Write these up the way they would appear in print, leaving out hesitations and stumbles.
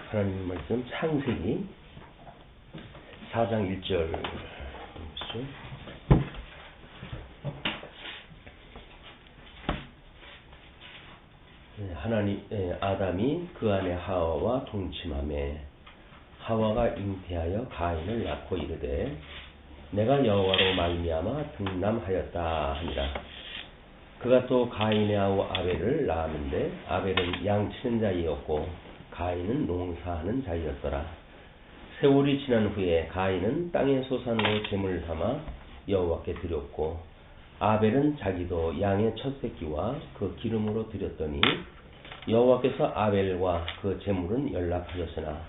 하나님 말씀 창세기 4장 1절 보시죠. 아담이 그 안에 하와와 동침하매 하와가 잉태하여 가인을 낳고 이르되 내가 여호와로 말미암아 등남하였다 하니라. 그가 또 가인의 아우 아벨을 낳았는데 아벨은 양치는 자이었고 가인은 농사하는 자이었더라. 세월이 지난 후에 가인은 땅의 소산으로 제물을 삼아 여호와께 드렸고 아벨은 자기도 양의 첫 새끼와 그 기름으로 드렸더니 여호와께서 아벨과 그 제물은 연락하셨으나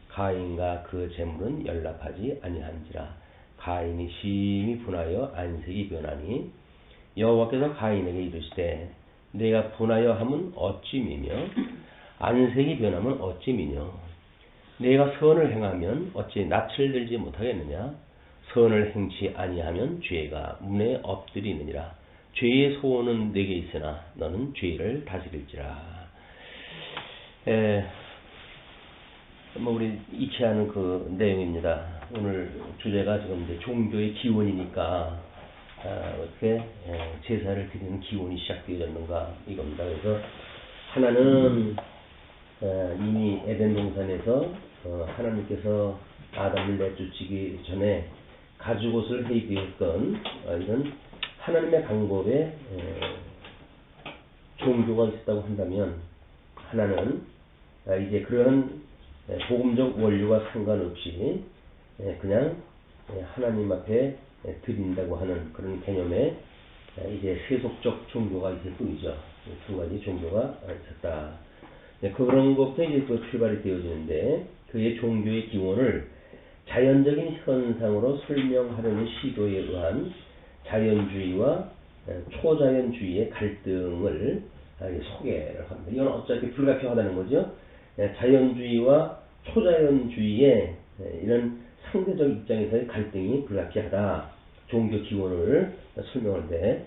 가인과 그 제물은 연락하지 아니한지라. 가인이 심히 분하여 안색이 변하니 여호와께서 가인에게 이르시되 내가 분하여 함은 어찌 미며 안색이 변하면 어찌 미뇨. 내가 선을 행하면 어찌 낯을 들지 못하겠느냐. 선을 행치 아니하면 죄가 문에 엎드리느니라. 죄의 소원은 내게 있으나 너는 죄를 다스릴지라. 우리 잊지 않은 그 내용입니다. 오늘 주제가 지금 이제 종교의 기원이니까 어떻게 제사를 드리는 기원이 시작되어졌는가 이겁니다. 그래서 하나는 이미 에덴 동산에서 하나님께서 아담을 내쫓기 전에 가죽옷을 해입히었던 이런 하나님의 방법에 종교가 있었다고 한다면 하나는 이제 그런 복음적 원리와 상관없이 그냥 하나님 앞에 드린다고 하는 그런 개념의 이제 세속적 종교가 있을 뿐이죠. 두 가지 종교가 있었다. 그런 것부터 이제 그 출발이 되어지는데 그의 종교의 기원을 자연적인 현상으로 설명하려는 시도에 의한 자연주의와 초자연주의의 갈등을 소개를 합니다. 이건 어차피 불가피하다는 거죠. 자연주의와 초자연주의의 이런 상대적 입장에서의 갈등이 불가피하다. 종교 기원을 설명하는데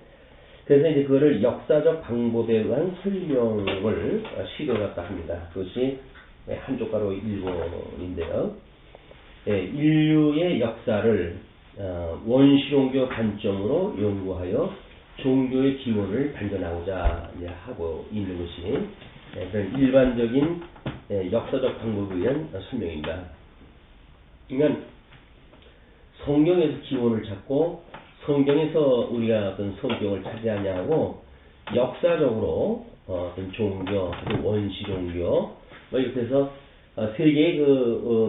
그래서 이제 그거를 역사적 방법에 의한 설명을 시도해봤다 합니다. 그것이 한쪽가로 일본인데요. 인류의 역사를 원시종교 관점으로 연구하여 종교의 기원을 발견하고자 하고 있는 것이 그런 일반적인 역사적 방법에 의한 설명입니다. 그러니까 성경에서 기원을 찾고 성경에서 우리가 어떤 성경을 찾아야 하고 역사적으로 어떤 종교, 원시 종교 이렇게 해서 세계의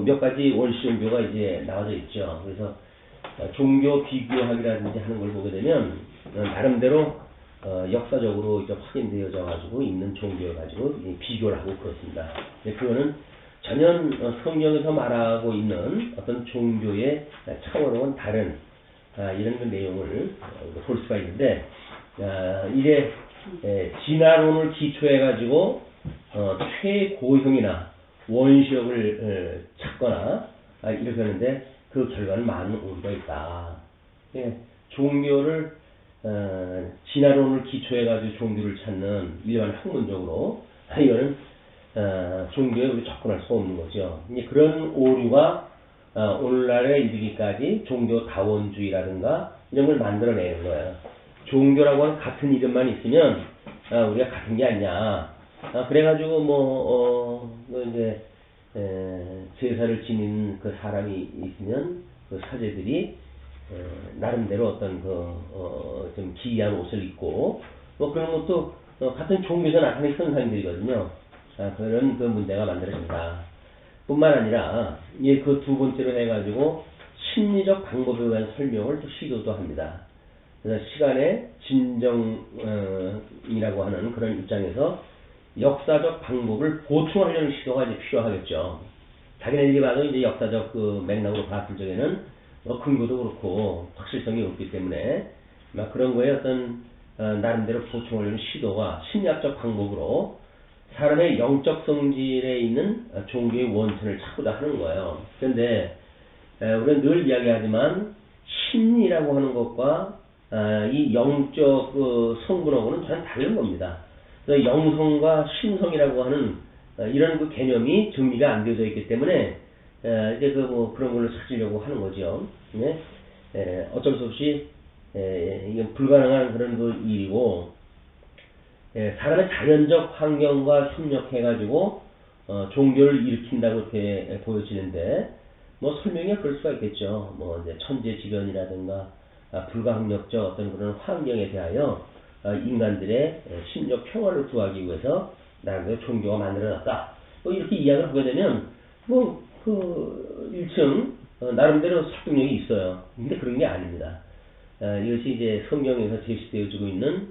몇 가지 원시 종교가 이제 나와져 있죠. 그래서 종교 비교학이라든지 하는 걸 보게 되면 나름대로 역사적으로 이제 확인되어져 가지고 있는 종교를 가지고 비교를 하고 그렇습니다. 그거는 전혀 성경에서 말하고 있는 어떤 종교의 차원과는 다른 이런 그 내용을 볼 수가 있는데 이게 진화론을 기초해 가지고 최고형이나 원시력을 찾거나 이렇게 하는데 그 결과는 많은 오류가 있다. 종교를 진화론을 기초해 가지고 종교를 찾는 일반 학문적으로 이거는 종교에 우리 접근할 수 없는 거죠. 이제 그런 오류가 오늘날에 이르기까지 종교 다원주의라든가 이런 걸 만들어내는 거예요. 종교라고 하는 같은 이름만 있으면 우리가 같은 게 아니냐. 그래가지고 이제 제사를 지닌 그 사람이 있으면 그 사제들이 나름대로 어떤 좀 기이한 옷을 입고 그런 것도 같은 종교에서 나타나는 현상들이거든요. 그런 그 문제가 만들어진다. 뿐만 아니라 그 두 번째로 해가지고 심리적 방법에 의한 설명을 또 시도도 합니다. 그래서 시간의 진정이라고 하는 그런 입장에서 역사적 방법을 보충하려는 시도가 이제 필요하겠죠. 자기네들이 봐도 이제 역사적 그 맥락으로 봤을 적에는 근거도 그렇고 확실성이 없기 때문에 그런 거에 어떤 나름대로 보충하려는 시도가 심리학적 방법으로 사람의 영적 성질에 있는 종교의 원천을 찾고자 하는 거예요. 그런데 우리는 늘 이야기하지만 심리라고 하는 것과 이 영적 성분하고는 전혀 다른 겁니다. 영성과 심성이라고 하는 이런 그 개념이 정리가 안 되어져 있기 때문에 이제 그런 걸로 찾으려고 하는 거죠. 네? 어쩔 수 없이 이건 불가능한 그런 그 일이고 사람의 자연적 환경과 협력해가지고 종교를 일으킨다고 이렇게 보여지는데 뭐 설명이 그럴 수가 있겠죠. 뭐 이제 천재지변이라든가 불가항력적 어떤 그런 환경에 대하여 인간들의 심적 평화를 구하기 위해서 나름대로 종교가 만들어졌다. 뭐 이렇게 이야기를 하게 되면 뭐 그 1층 나름대로 설득력이 있어요. 근데 그런 게 아닙니다. 이것이 이제 성경에서 제시되어지고 있는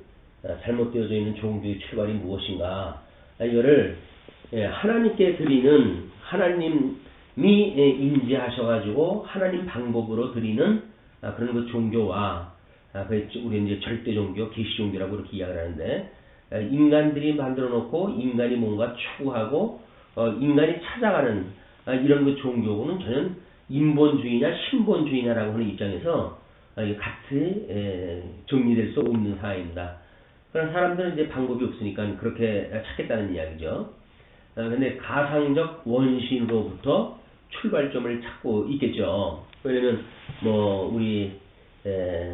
잘못되어져 있는 종교의 출발이 무엇인가? 이거를 하나님께 드리는 하나님이 인지하셔가지고 하나님 방법으로 드리는 그런 그 종교와 우리 이제 절대 종교, 계시 종교라고 이렇게 이야기를 하는데 인간들이 만들어 놓고 인간이 뭔가 추구하고 인간이 찾아가는 이런 그 종교는 전혀 인본주의냐 신본주의냐라고 하는 입장에서 같이 정리될 수 없는 사항입니다. 그런 사람들은 이제 방법이 없으니까 그렇게 찾겠다는 이야기죠. 근데 가상적 원신으로부터 출발점을 찾고 있겠죠. 왜냐면 뭐 우리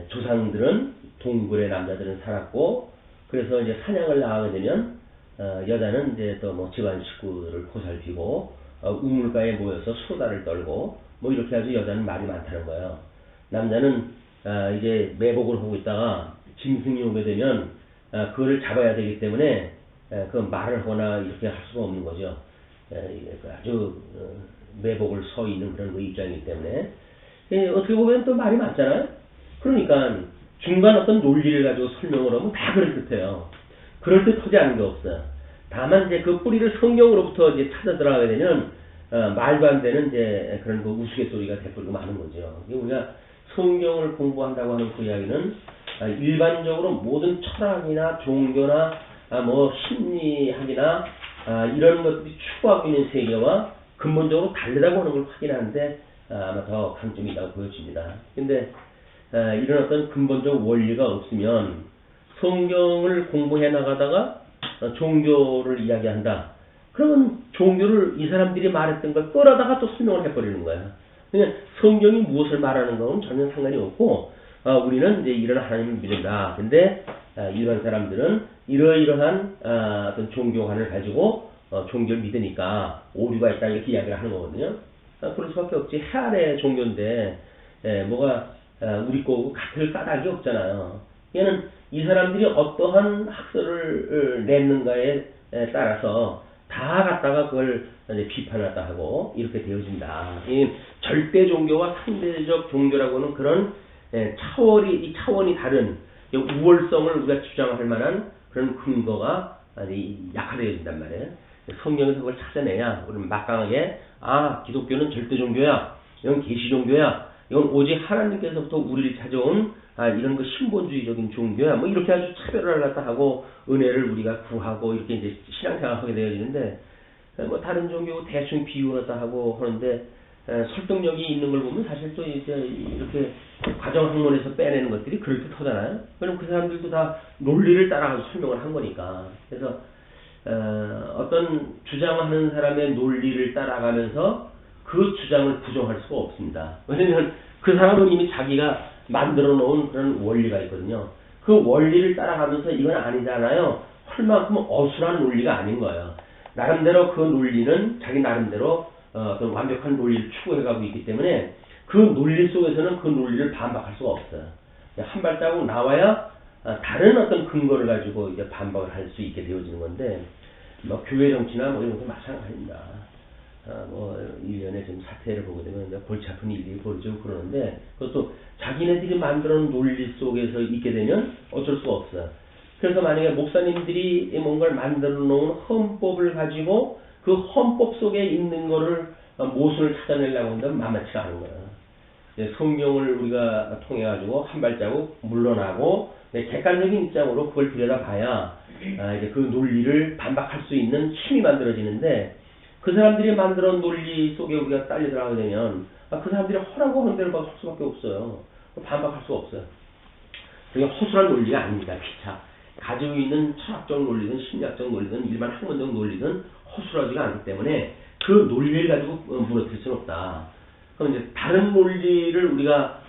조상들은 동굴에 남자들은 살았고 그래서 이제 사냥을 나가게 되면 여자는 이제 또 뭐 집안 식구들을 보살피고 우물가에 모여서 수다를 떨고 뭐 이렇게 아주 여자는 말이 많다는 거예요. 남자는 이제 매복을 하고 있다가 짐승이 오게 되면 그거를 잡아야 되기 때문에 그 말을 하거나 이렇게 할 수가 없는 거죠. 아주 매복을 서 있는 그런 그 입장이기 때문에 어떻게 보면 또 말이 많잖아요. 그러니까 중간 어떤 논리를 가지고 설명을 하면 다 그럴듯해요. 그럴듯하지 않은 게 없어요. 다만 이제 그 뿌리를 성경으로부터 이제 찾아 들어가게 되면 말도 안 되는 이제 그런 그 우스갯소리가 돼버리고 마는 거죠. 우리가 성경을 공부한다고 하는 그 이야기는 일반적으로 모든 철학이나 종교나 뭐 심리학이나 이런 것들이 추구하고 있는 세계와 근본적으로 다르다고 하는 걸 확인하는데 아마 더 강점이 있다고 보여집니다. 근데 이런 어떤 근본적 원리가 없으면 성경을 공부해 나가다가 종교를 이야기한다. 그러면 종교를 이 사람들이 말했던 걸 끌어다가 또 설명을 해버리는 거야. 그냥 성경이 무엇을 말하는 건 전혀 상관이 없고 우리는 이제 이런 하나님을 믿는다. 근데 이런 사람들은 이러이러한 어떤 종교관을 가지고 종교를 믿으니까 오류가 있다 이렇게 이야기를 하는 거거든요. 그럴 수밖에 없지. 해 아래 종교인데 뭐가 우리 거고 같을 까닭이 없잖아요. 얘는 이 사람들이 어떠한 학설을 냈는가에 따라서 다 갖다가 그걸 이제 비판하다 하고 이렇게 되어진다. 이 절대 종교와 상대적 종교라고는 그런 차원이 다른 우월성을 우리가 주장할 만한 그런 근거가 약화되어진단 말이에요. 성경에서 그걸 찾아내야 우리는 막강하게 기독교는 절대 종교야. 이건 계시 종교야. 이건 오직 하나님께서부터 우리를 찾아온 이런 그 신본주의적인 종교야. 뭐 이렇게 아주 차별을 갖다 하고 은혜를 우리가 구하고 이렇게 이제 신앙생활을 하게 되어지는데 뭐 다른 종교 대충 비유를 갖다 하고 하는데 설득력이 있는 걸 보면 사실 또 이제 이렇게 과정학문에서 빼내는 것들이 그럴듯하잖아요. 왜냐면 그 사람들도 다 논리를 따라가서 설명을 한 거니까. 그래서 어떤 주장하는 사람의 논리를 따라가면서 그 주장을 부정할 수가 없습니다. 왜냐면 그 사람은 이미 자기가 만들어 놓은 그런 원리가 있거든요. 그 원리를 따라가면서 이건 아니잖아요. 할 만큼 어수란 논리가 아닌 거예요. 나름대로 그 논리는 자기 나름대로 어떤 완벽한 논리를 추구해가고 있기 때문에 그 논리 속에서는 그 논리를 반박할 수가 없어요. 한 발자국 나와야 다른 어떤 근거를 가지고 이제 반박을 할 수 있게 되어지는 건데 뭐 교회 정치나 뭐 이런 것도 마찬가지입니다. 뭐 1년에 지금 사태를 보게 되면 골치 아픈 일이 벌어지고 그러는데 그것도 자기네들이 만들어 놓은 논리 속에서 있게 되면 어쩔 수가 없어요. 그래서 만약에 목사님들이 뭔가를 만들어 놓은 헌법을 가지고 그 헌법 속에 있는 거를 모순을 찾아내려고 한다면 만만치가 않은 거예요. 성경을 우리가 통해 가지고 한 발자국 물러나고 객관적인 입장으로 그걸 들여다봐야 이제 그 논리를 반박할 수 있는 힘이 만들어지는데 그 사람들이 만들어 놓은 논리 속에 우리가 딸려 들어가게 되면 그 사람들이 허라고 하는 대로 할 수밖에 없어요. 반박할 수가 없어요. 그게 허술한 논리가 아닙니다. 피차. 가지고 있는 철학적 논리든 심리학적 논리든 일반 학문적 논리든 허술하지가 않기 때문에 그 논리를 가지고 무너뜨릴 수는 없다. 그럼 이제 다른 논리를 우리가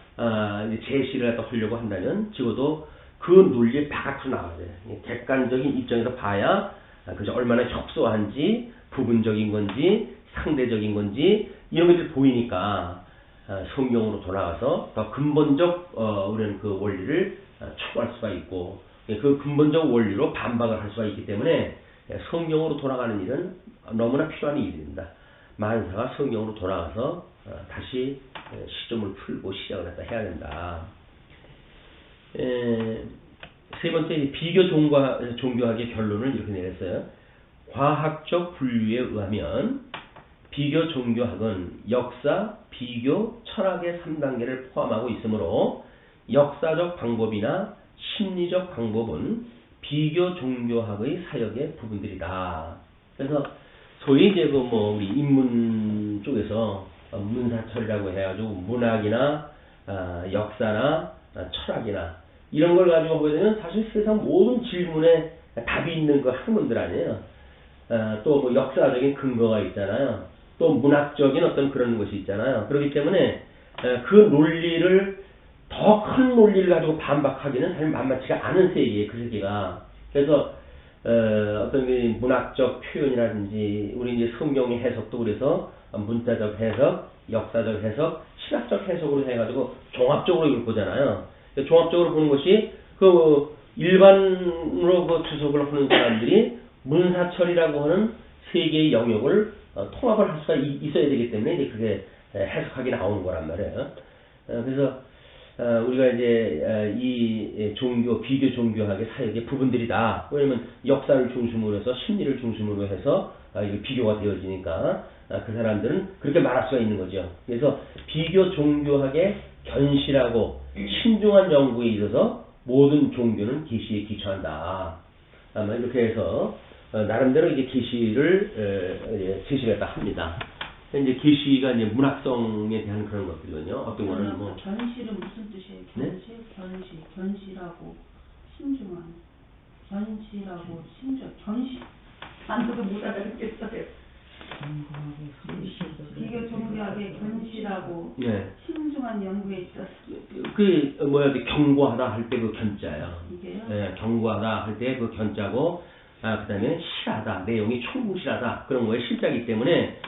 이제 제시를 하려고 한다면 적어도 그 논리의 바깥으로 나와야 돼. 객관적인 입장에서 봐야 그저 얼마나 협소한지, 부분적인 건지, 상대적인 건지 이런 것들이 보이니까 성경으로 돌아가서 더 근본적 우리는 그 원리를 추구할 수가 있고 그 근본적 원리로 반박을 할 수가 있기 때문에 성경으로 돌아가는 일은 너무나 필요한 일입니다. 만사가 성경으로 돌아가서 다시 시점을 풀고 시작을 했다 해야 된다. 세 번째 비교 종교학의 결론을 이렇게 내렸어요. 과학적 분류에 의하면 비교 종교학은 역사, 비교, 철학의 3단계를 포함하고 있으므로 역사적 방법이나 심리적 방법은 비교 종교학의 사역의 부분들이다. 그래서 소위 이제 우리 인문 쪽에서 문사철이라고 해가지고 문학이나 역사나 철학이나 이런 걸 가지고 보게 되면 사실 세상 모든 질문에 답이 있는 그 학문들 아니에요. 또 뭐 역사적인 근거가 있잖아요. 또 문학적인 어떤 그런 것이 있잖아요. 그렇기 때문에 그 논리를 더 큰 논리를 가지고 반박하기는 사실 만만치가 않은 세계예요. 그 세계가. 그래서 어떤 그 문학적 표현이라든지 우리 이제 성경의 해석도 그래서 문자적 해석, 역사적 해석, 신학적 해석으로 해가지고 종합적으로 이걸 보잖아요. 종합적으로 보는 것이 그 일반으로 그 주석을 하는 사람들이 문사철이라고 하는 세 개의 영역을 통합을 할 수가 있어야 되기 때문에 이제 그게 해석하기 나오는 거란 말이에요. 그래서 우리가 이제 이 비교 종교학의 사역의 부분들이다. 왜냐면 역사를 중심으로 해서 심리를 중심으로 해서 이게 비교가 되어지니까 그 사람들은 그렇게 말할 수가 있는 거죠. 그래서 비교 종교학의 견실하고 신중한 연구에 있어서 모든 종교는 계시에 기초한다. 아마 이렇게 해서 나름대로 이제 계시를 제시했다 합니다. 이제 계시가 이제 문학성에 대한 그런 것들이거든요. 어떤 거는 뭐 견실은 무슨 뜻이에요? 견실, 네? 견실하고 신중한, 견실하고 신중, 견실. 안도 못 알아듣겠어요. 비교 종교학의 견실하고 네. 신중한 연구에 있어서 그 경고하다 할 때 그 견자예요. 이게요? 네, 경고하다 할 때 그 견자고 그다음에 실하다, 내용이 충실하다 그런 거에 실자이기 때문에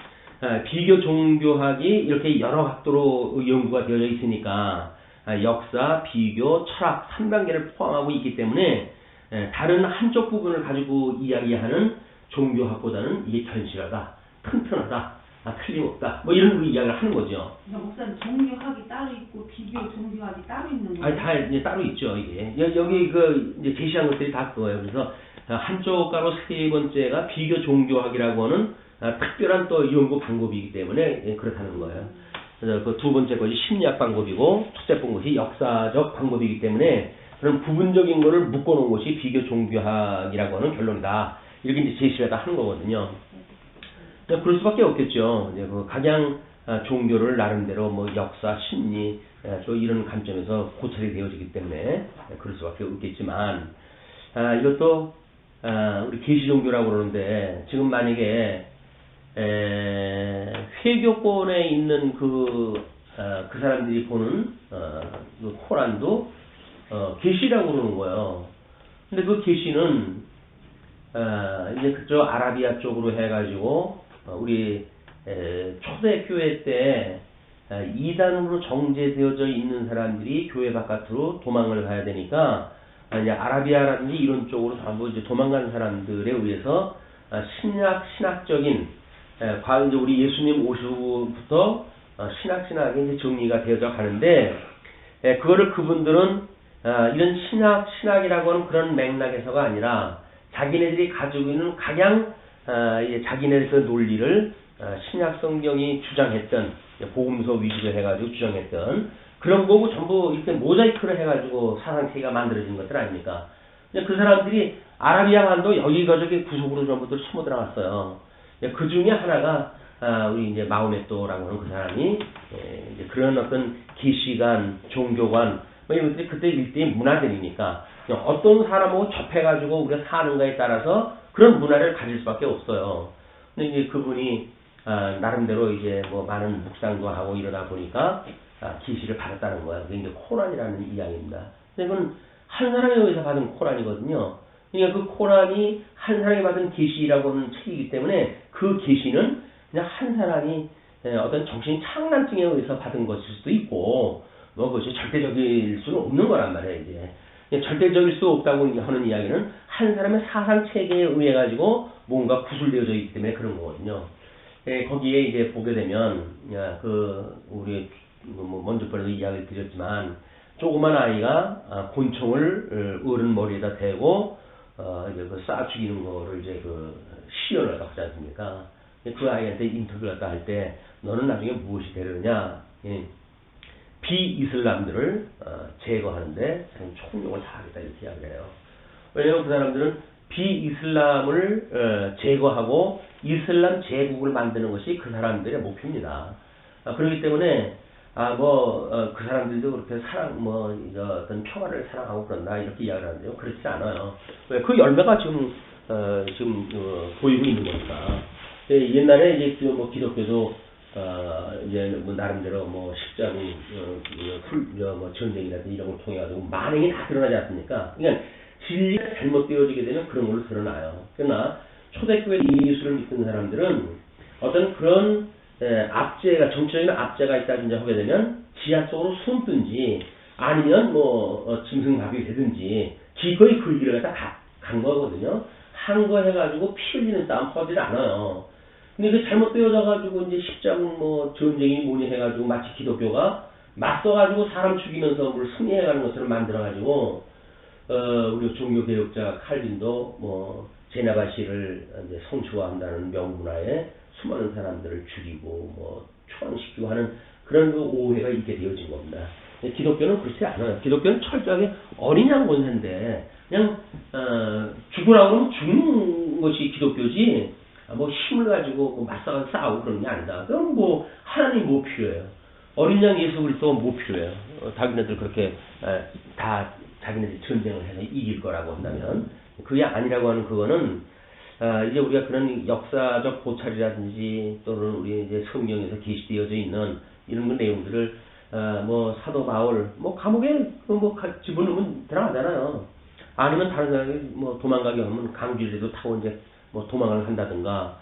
비교 종교학이 이렇게 여러 각도로 연구가 되어져 있으니까 역사, 비교, 철학 3단계를 포함하고 있기 때문에 다른 한쪽 부분을 가지고 이야기하는 종교학보다는 이게 견실하다, 튼튼하다, 틀림없다 뭐 이런 이야기를 하는 거죠. 목사님 종교학이 따로 있고 비교 종교학이 따로 있는 거예요? 다 이제 따로 있죠. 이게 여기 그 이제 제시한 것들이 다 그거예요. 그래서 한쪽 가로 세 번째가 비교 종교학이라고 하는 특별한 또 연구 방법이기 때문에 그렇다는 거예요. 그래서 그 두 번째 것이 심리학 방법이고 첫째 것이 역사적 방법이기 때문에 그런 부분적인 거를 묶어놓은 것이 비교 종교학이라고 하는 결론이다. 이렇게 이제 제시를 다 하는 거거든요. 그럴 수밖에 없겠죠. 이제 그 각양 종교를 나름대로 뭐 역사, 심리 또 이런 관점에서 고찰이 되어지기 때문에 그럴 수밖에 없겠지만 이것도 우리 계시 종교라고 그러는데 지금 만약에 회교권에 있는 그 사람들이 보는 그 코란도 계시라고 그러는 거예요. 근데 그 계시는 이제 그쪽 아라비아 쪽으로 해가지고 우리 초대교회 때 이단으로 정제되어져 있는 사람들이 교회 바깥으로 도망을 가야 되니까 이제 아라비아라든지 이런 쪽으로 전부 이제 도망간 사람들에 의해서 신학적인 이제 우리 예수님 오시고부터 신학이 이제 정리가 되어져 가는데 그거를 그분들은 이런 신학이라고 하는 그런 맥락에서가 아니라 자기네들이 가지고 있는 각양 자기네들의 논리를 신약 성경이 주장했던 복음서 위주로 해가지고 주장했던 그런 거고 전부 이렇게 모자이크를 해가지고 사상체계가 만들어진 것들 아닙니까? 그 사람들이 아라비아 반도 여기저기 구석으로 전부들 숨어 들어갔어요. 그 중에 하나가 우리 이제 마호메토라고 하는 그 사람이 이제 그런 어떤 계시관, 종교관 뭐 이런 것들이 그때 일대의 문화들이니까 어떤 사람하고 접해가지고 우리가 사는가에 따라서 그런 문화를 가질 수밖에 없어요. 근데 이제 그분이 나름대로 이제 뭐 많은 묵상도 하고 이러다 보니까 계시를 받았다는 거예요. 그게 이제 코란이라는 이야기입니다. 근데 그건 한 사람에 의해서 받은 코란이거든요. 그러니까 그 코란이 한 사람이 받은 계시라고 하는 책이기 때문에 그 계시는 그냥 한 사람이 어떤 정신 착란증에 의해서 받은 것일 수도 있고, 뭐 그것이 절대적일 수는 없는 거란 말이에요. 이제 절대적일 수 없다고 하는 이야기는 한 사람의 사상 체계에 의해 가지고 뭔가 구술되어져 있기 때문에 그런 거거든요. 거기에 이제 보게 되면 우리 뭐 먼저 번에도 이야기를 드렸지만 조그만 아이가 곤충을 어른 머리에다 대고 이제 그 쏴 죽이는 거를 이제 그 시연을 갖고 하지 않습니까? 그 아이한테 인터뷰를 갖다 할 때 너는 나중에 무엇이 되려냐? 비이슬람들을 제거하는데 총력을 다하겠다 이렇게 이야기를 해요. 왜냐하면 그 사람들은 비이슬람을 제거하고 이슬람 제국을 만드는 것이 그 사람들의 목표입니다. 그렇기 때문에 그 사람들도 그렇게 어떤 평화를 사랑하고 그런다 이렇게 이야기를 하는데요. 그렇지 않아요. 왜? 그 열매가 지금 보이고 있는 거니까. 옛날에 이제 뭐 기독교도 이제 뭐 나름대로 뭐 십자군 뭐 전쟁이라든지 이런 걸 통해 가지고 만행이 다 드러나지 않습니까? 그러니까 진리가 잘못되어지게 되면 그런 걸로 드러나요. 그러나 초대교회 예수를 믿는 사람들은 어떤 그런 정치적인 압제가 있다든지 하게 되면 지하적으로 숨든지 아니면 뭐 짐승갑이 되든지 기꺼이 그 길을 갖다 간 거거든요. 한 거 해가지고 피 흘리는 싸움 퍼지지 않아요. 근데 그 잘못되어져가지고 이제 십자군 뭐 전쟁이 뭐니 해가지고 마치 기독교가 맞서가지고 사람 죽이면서 뭘 승리해가는 것처럼 만들어가지고 우리 종교개혁자 칼빈도 뭐 제나바시를 이제 성추화한다는 명분하에 수많은 사람들을 죽이고 뭐 추앙시키고 하는 그런 그 오해가 있게 되어진 겁니다. 기독교는 그렇지 않아요. 기독교는 철저하게 어린 양 권세인데 그냥 죽으라고 하면 죽는 것이 기독교지 뭐 힘을 가지고 뭐 맞서서 싸우고 그런 게 아니다. 그럼 뭐 하나님 뭐 필요해요? 어린 양 예수 그리스도가 뭐 필요해요? 자기네들 그렇게 다 자기네들이 전쟁을 해서 이길 거라고 한다면 그게 아니라고 하는 그거는 이제 우리가 그런 역사적 고찰이라든지 또는 우리 이제 성경에서 게시되어져 있는 이런 그 내용들을 뭐 사도 바울 뭐 감옥에 뭐 집어넣으면 들어가잖아요. 아니면 다른 사람이 뭐 도망가게 하면 강쥐라도 타고 이제 뭐 도망을 한다든가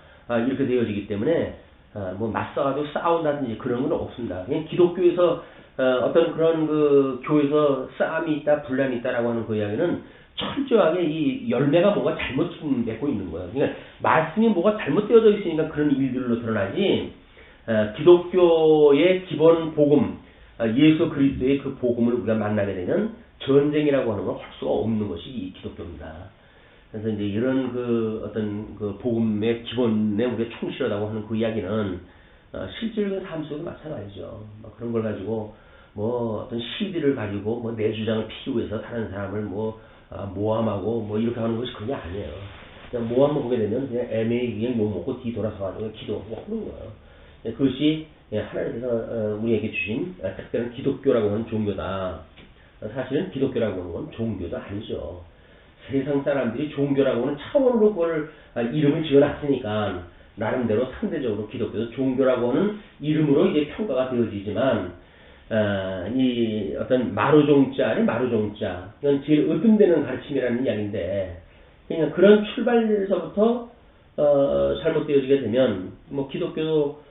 이렇게 되어지기 때문에 뭐 맞서가지고 싸운다든지 그런 건 없습니다. 그냥 기독교에서 어떤 그런 그 교회에서 싸움이 있다 분란이 있다라고 하는 그 이야기는 철저하게 이 열매가 뭐가 잘못 맺고 있는 거예요. 그러니까 말씀이 뭐가 잘못되어져 있으니까 그런 일들로 드러나지 기독교의 기본 복음 예수 그리스도의 그 복음을 우리가 만나게 되면 전쟁이라고 하는 걸 할 수가 없는 것이 이 기독교입니다. 그래서 이제 이런 그 어떤 그 복음의 기본에 우리가 충실하다고 하는 그 이야기는 실질적인 삶 속에도 마찬가지죠. 그런 걸 가지고 뭐 어떤 시비를 가지고 뭐 내 주장을 피기 위해서 다른 사람을 모함하고 뭐 이렇게 하는 것이 그게 아니에요. 그냥 모함을 보게 되면 그냥 애매히 그냥 욕 먹고 뒤 돌아서 가지고 기도하고 그런 거예요. 그것이 하나님께서 우리에게 주신 특별한 기독교라고 하는 종교다. 사실은 기독교라고 하는 건 종교도 아니죠. 세상 사람들이 종교라고 하는 차원으로 그걸 이름을 지어놨으니까 나름대로 상대적으로 기독교도 종교라고 하는 이름으로 이제 평가가 되어지지만 이 어떤 마루종자 아니 마루종자 이건 제일 의심되는 가르침이라는 이야기인데 그냥 그런 출발에서부터 잘못되어지게 되면 뭐 기독교도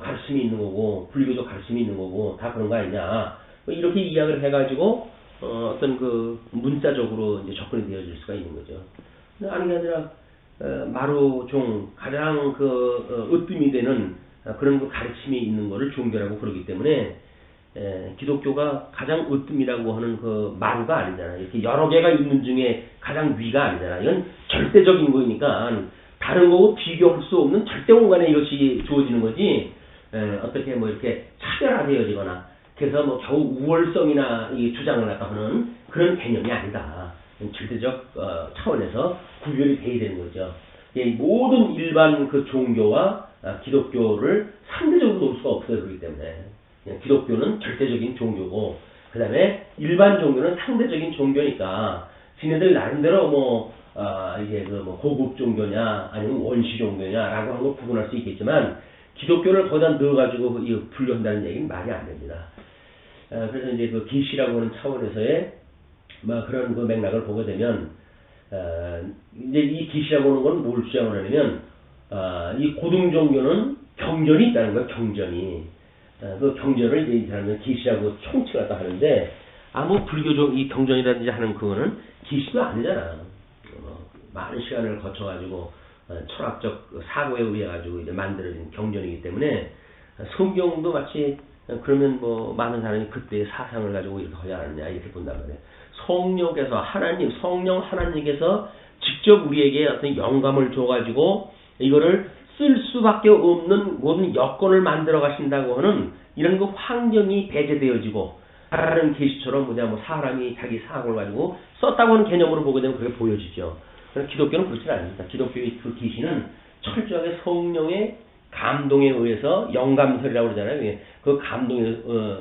가르침이 있는 거고 불교도 가르침이 있는 거고 다 그런 거 아니냐 뭐 이렇게 이야기를 해가지고 어떤 그 문자적으로 이제 접근이 되어질 수가 있는 거죠. 아니 게 아니라 마루종 가장 그 으뜸이 되는 그런 그 가르침이 있는 거를 종교라고 그러기 때문에 기독교가 가장 으뜸이라고 하는 그 마루가 아니잖아요. 이렇게 여러 개가 있는 중에 가장 위가 아니잖아요. 이건 절대적인 거니까 다른 거고 비교할 수 없는 절대 공간에 이것이 주어지는 거지 어떻게 뭐 이렇게 차별화되어지거나 그래서 뭐 겨우 우월성이나 이 주장을 갖다 하는 그런 개념이 아니다. 절대적 차원에서 구별이 돼야 되는 거죠. 모든 일반 그 종교와 기독교를 상대적으로 놓을 수가 없어요. 그렇기 때문에 기독교는 절대적인 종교고 그 다음에 일반 종교는 상대적인 종교니까 지네들 나름대로 이제 고급 종교냐 아니면 원시 종교냐라고 하는 걸 구분할 수 있겠지만 기독교를 거기다 넣어가지고 이거 분류한다는 얘기는 말이 안 됩니다. 그래서 이제 그 계시라고 하는 차원에서의 그런 그 맥락을 보게 되면 이제 이 계시라고 하는 건 뭘 주장을 하냐면 이 고등 종교는 경전이 있다는 거예요. 경전이 그 경전을 이제 이 사람은 계시라고 총칭하다 하는데 아무 불교적 이 경전이라든지 하는 그거는 계시가 아니잖아. 많은 시간을 거쳐가지고 철학적 사고에 의해 가지고 이제 만들어진 경전이기 때문에 성경도 마치 그러면 많은 사람이 그때의 사상을 가지고 이렇게 하지 않았냐 이렇게 본단 말이에요. 성령께서 성령 하나님께서 직접 우리에게 어떤 영감을 줘가지고 이거를 쓸 수밖에 없는 모든 여건을 만들어 가신다고 하는 이런 그 환경이 배제되어지고 다른 계시처럼 사람이 자기 사고를 가지고 썼다고 하는 개념으로 보게 되면 그게 보여지죠. 그러나 기독교는 그렇지 않습니다. 기독교의 그 계시는 철저하게 성령의 감동에 의해서 영감설이라고 그러잖아요. 그 감동에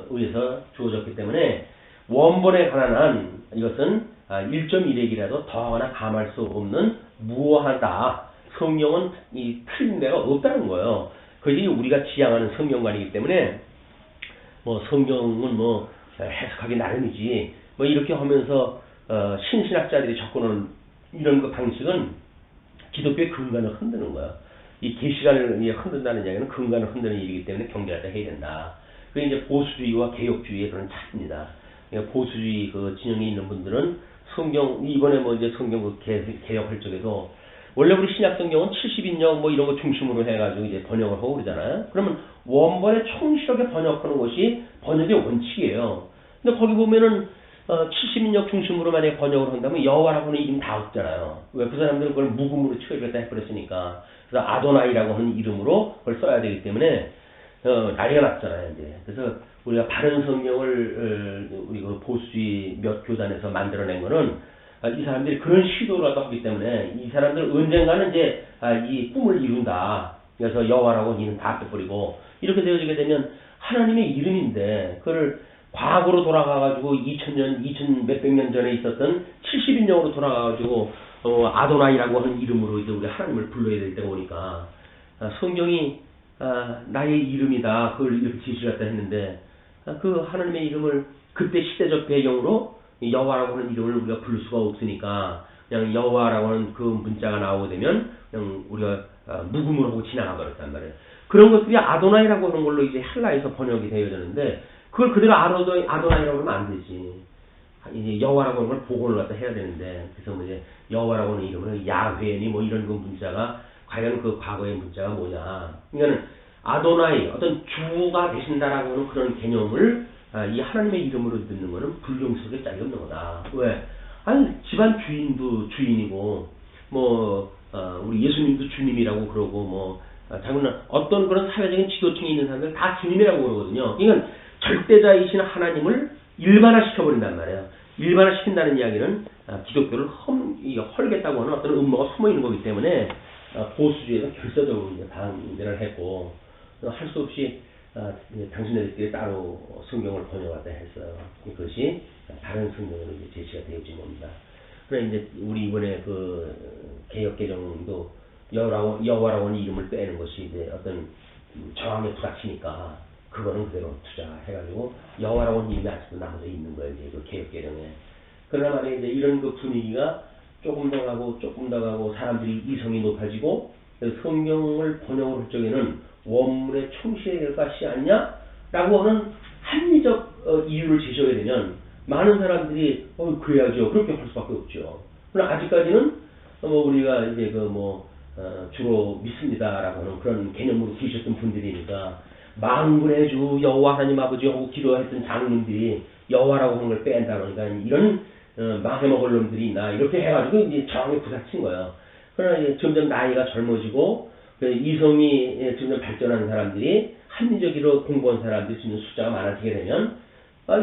의해서 주어졌기 때문에 원본에 관한 한 이것은 1.1핵이라도 더하거나 감할 수 없는 무어하다. 성령은 이 틀린 데가 없다는 거예요. 그것이 우리가 지향하는 성경관이기 때문에 성경은 해석하기 나름이지 이렇게 하면서 신신학자들이 접근하는 이런 그 방식은 기독교의 근간을 흔드는 거야. 이 계시관을 흔든다는 이야기는 근간을 흔드는 일이기 때문에 경계할 때 해야 된다. 그게 이제 보수주의와 개혁주의의 그런 차이입니다. 보수주의 그 진영에 있는 분들은 성경 이번에 이제 성경 그 개혁할 적에도 원래 우리 신약 성경은 70인역 이런 거 중심으로 해가지고 이제 번역을 하고 그러잖아요. 그러면 원본에 충실하게 번역하는 것이 번역의 원칙이에요. 근데 거기 보면은 70인역 중심으로 만약에 번역을 한다면 여호와라고 하는 이름 다 없잖아요. 왜? 그 사람들은 그걸 묵음으로 취급했다 해버렸으니까. 그래서 아도나이라고 하는 이름으로 그걸 써야 되기 때문에 난리가 났잖아요. 이제. 그래서 우리가 바른 성경을 우리 그 보수주의 몇 교단에서 만들어낸 거는 이 사람들이 그런 시도라도 하기 때문에 이 사람들 언젠가는 이제 이 꿈을 이룬다. 그래서 여호와라고 이름 다 빼버리고 이렇게 되어지게 되면 하나님의 이름인데 그걸 과거로 돌아가가지고 2000년, 2000 몇백 년 전에 있었던 70인용으로 돌아가가지고 아도나이라고 하는 이름으로 이제 우리 하나님을 불러야 될 때가 오니까 성경이 나의 이름이다. 그걸 이렇게 지시를 했다 했는데 그 하나님의 이름을 그때 시대적 배경으로 여호와라고 하는 이름을 우리가 부를 수가 없으니까 그냥 여호와라고 하는 그 문자가 나오게 되면 그냥 우리가 묵음을 하고 지나가 버렸단 말이에요. 그런 것들이 아도나이라고 하는 걸로 이제 헬라에서 번역이 되어졌는데 그걸 그대로 아도나이라고 하면 안 되지. 이제 여호와라고 하는 걸 복원을 갖다 해야 되는데 그래서 이제 여호와라고 하는 이름은 야훼니 이런 그 문자가 과연 그 과거의 문자가 뭐냐. 그러니까는 아도나이 어떤 주가 되신다라고 하는 그런 개념을 이 하나님의 이름으로 듣는 거는 불경스럽게 짝이 없는 거다. 왜? 아니 집안 주인도 주인이고 우리 예수님도 주님이라고 그러고 자기는 어떤 그런 사회적인 지도층에 있는 사람들 다 주님이라고 그러거든요. 그러니까 절대자이신 하나님을 일반화시켜버린단 말이에요. 일반화시킨다는 이야기는 기독교를 헐겠다고 하는 어떤 음모가 숨어있는 거기 때문에 보수주의가 결사적으로 이제 반대를 했고 할 수 없이 당신네들끼리 따로 성경을 번역하다 했어요. 그것이 다른 성경으로 이제 제시가 되어진 겁니다. 그래 이제 우리 이번에 그 개혁 개정도 여호와라고 하는 이름을 빼는 것이 이제 어떤 저항에 부닥치니까 그거는 그대로 투자해가지고 여호와라고 하는 이름이 아직도 남아져 있는 거예요. 이제 그 개혁 개정에. 그러나 만약에 이제 이런 그 분위기가 조금 더 가고 사람들이 이성이 높아지고 성경을 번역을 할 적에는 원문에 충실해야 될 것이 아니냐라고 하는 합리적 이유를 제시하게 되면 많은 사람들이 그래야죠. 그렇게 할 수밖에 없죠. 그러나 아직까지는 우리가 이제 주로 믿습니다라고 하는 그런 개념으로 계셨던 분들이니까 만군의 주 여호와 하나님 아버지 하고 기도했던 장로님들이 여호와라고 하는 걸 뺀다 그러니까 이런 망해먹을 놈들이 있나 이렇게 해가지고 이제 저항에 부닥친 거예요. 그러나 이제 점점 나이가 젊어지고 이성이 점점 발전하는 사람들이 합리적으로 공부한 사람들이 있는 숫자가 많아지게 되면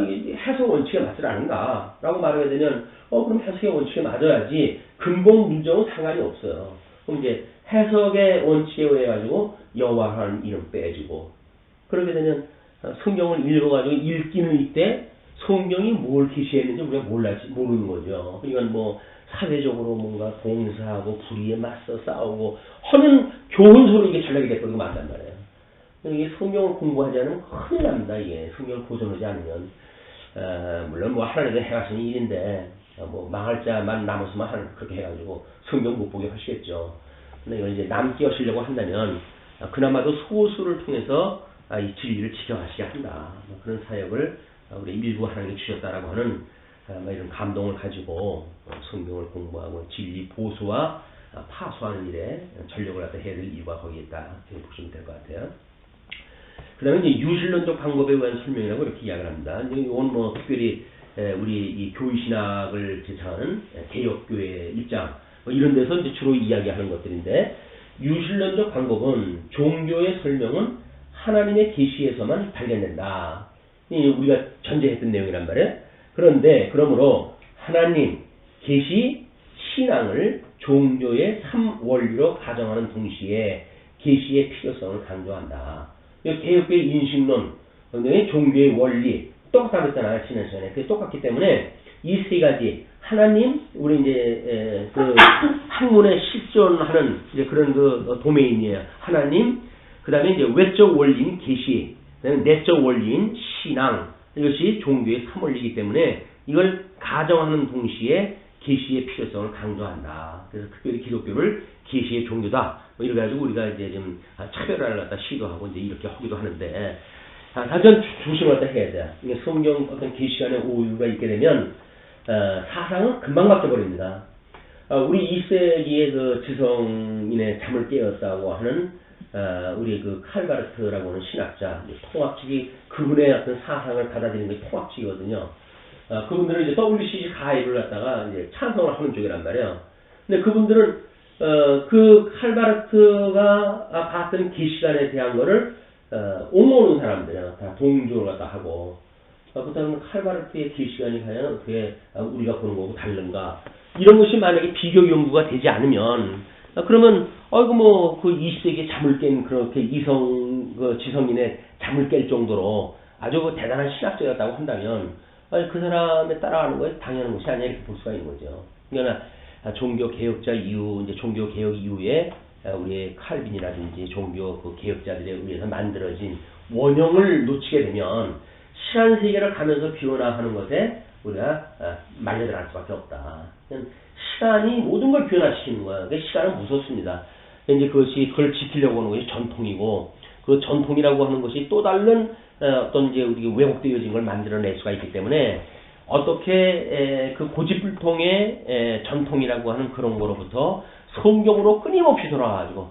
이게 해석 원칙에 맞지 않은가 라고 말하게 되면 그럼 해석의 원칙에 맞아야지 근본 문제는 상관이 없어요. 그럼 이제 해석의 원칙에 의해 가지고 여호와라는 이름 빼주고 그렇게 되면 성경을 읽어가지고 읽기는 읽되 성경이 뭘 계시했는지 우리가 모르는 거죠. 이건 뭐 사회적으로 뭔가 봉사하고 불의에 맞서 싸우고 하는 교훈서로 이게 전락이 됐거든요. 맞단 말이에요. 이게 성경을 공부하지 않으면 큰일 납니다. 이게 성경을 보존하지 않으면 물론 뭐 하나님의 행하시는 일인데 뭐 망할 자만 남았으면 하는 그렇게 해가지고 성경 못 보게 하시겠죠. 근데 이걸 이제 남게 하시려고 한다면 그나마도 소수를 통해서 이 진리를 지켜가시게 한다. 뭐 그런 사역을 우리 일부 하나님이 주셨다라고 하는 이런 감동을 가지고 성경을 공부하고 진리 보수와 파수하는 일에 전력을 갖다 해야 될 이유가 거기에 있다. 이렇게 보시면 될 것 같아요. 그 다음에 이제 유실론적 방법에 의한 설명이라고 이렇게 이야기를 합니다. 이건 뭐 특별히 우리 이 교회신학을 제창하는 개혁교회 입장 뭐 이런 데서 이제 주로 이야기하는 것들인데 유실론적 방법은 종교의 설명은 하나님의 계시에서만 발견된다. 이 우리가 전제했던 내용이란 말이에요. 그런데 그러므로 하나님 계시 신앙을 종교의 3원리로 가정하는 동시에 계시의 필요성을 강조한다. 개혁교회 인식론, 종교의 원리 똑같다고 했잖아요. 지난 시간에. 그게 똑같기 때문에 이 세 가지 하나님 우리 이제 그 학문에 실존하는 이제 그런 그 도메인이에요. 하나님 그다음에 이제 외적 원리인 계시, 그다음에 내적 원리인 신앙 이것이 종교의 3원리이기 때문에 이걸 가정하는 동시에 계시의 필요성을 강조한다. 그래서 특별히 기독교를 계시의 종교다. 뭐 이래 가지고 우리가 이제 좀 차별화를 갖다 시도하고 이제 이렇게 하기도 하는데, 사전 조심을 갖다 해야 돼. 이게 성경 어떤 계시 안에 오류가 있게 되면 사상은 금방 바뀌어 버립니다. 우리 2세기의 그 지성인의 잠을 깨웠다고 하는 우리 그 칼바르트라고 하는 신학자, 통합주의 그분의 어떤 사상을 받아들이는 게 통합주의거든요. 그분들은 이제 WCG 가입을 갖다가 이제 찬성을 하는 쪽이란 말이에요. 근데 그분들은 그 칼바르트가 봤던 계시관에 대한 거를 옹호하는 사람들이에요. 다 동조를 갖다 하고. 그렇다면 칼바르트의 계시관이 과연 어떻게 우리가 보는 거고 다른가? 이런 것이 만약에 비교 연구가 되지 않으면 그러면 뭐 그 20세기에 잠을 깬 그렇게 지성인의 잠을 깰 정도로 아주 그 대단한 신학자였다고 한다면 그 사람에 따라가는 거에 당연한 것이 아니야 이렇게 볼 수가 있는 거죠. 그러니까 종교 개혁자 이후 이제 종교 개혁 이후에 우리 칼빈이라든지 종교 그 개혁자들에 의해서 만들어진 원형을 놓치게 되면 시간 세계를 가면서 변화하는 것에 우리가 말려들어갈 수밖에 없다. 시간이 모든 걸 변화시키는 거야. 그러니까 시간은 무섭습니다. 이제 그걸 지키려고 하는 것이 전통이고 그 전통이라고 하는 것이 또 다른 어떤 이제 우리 왜곡되어진 걸 만들어낼 수가 있기 때문에 어떻게 그 고집불통의 전통이라고 하는 그런 거로부터 성경으로 끊임없이 돌아가지고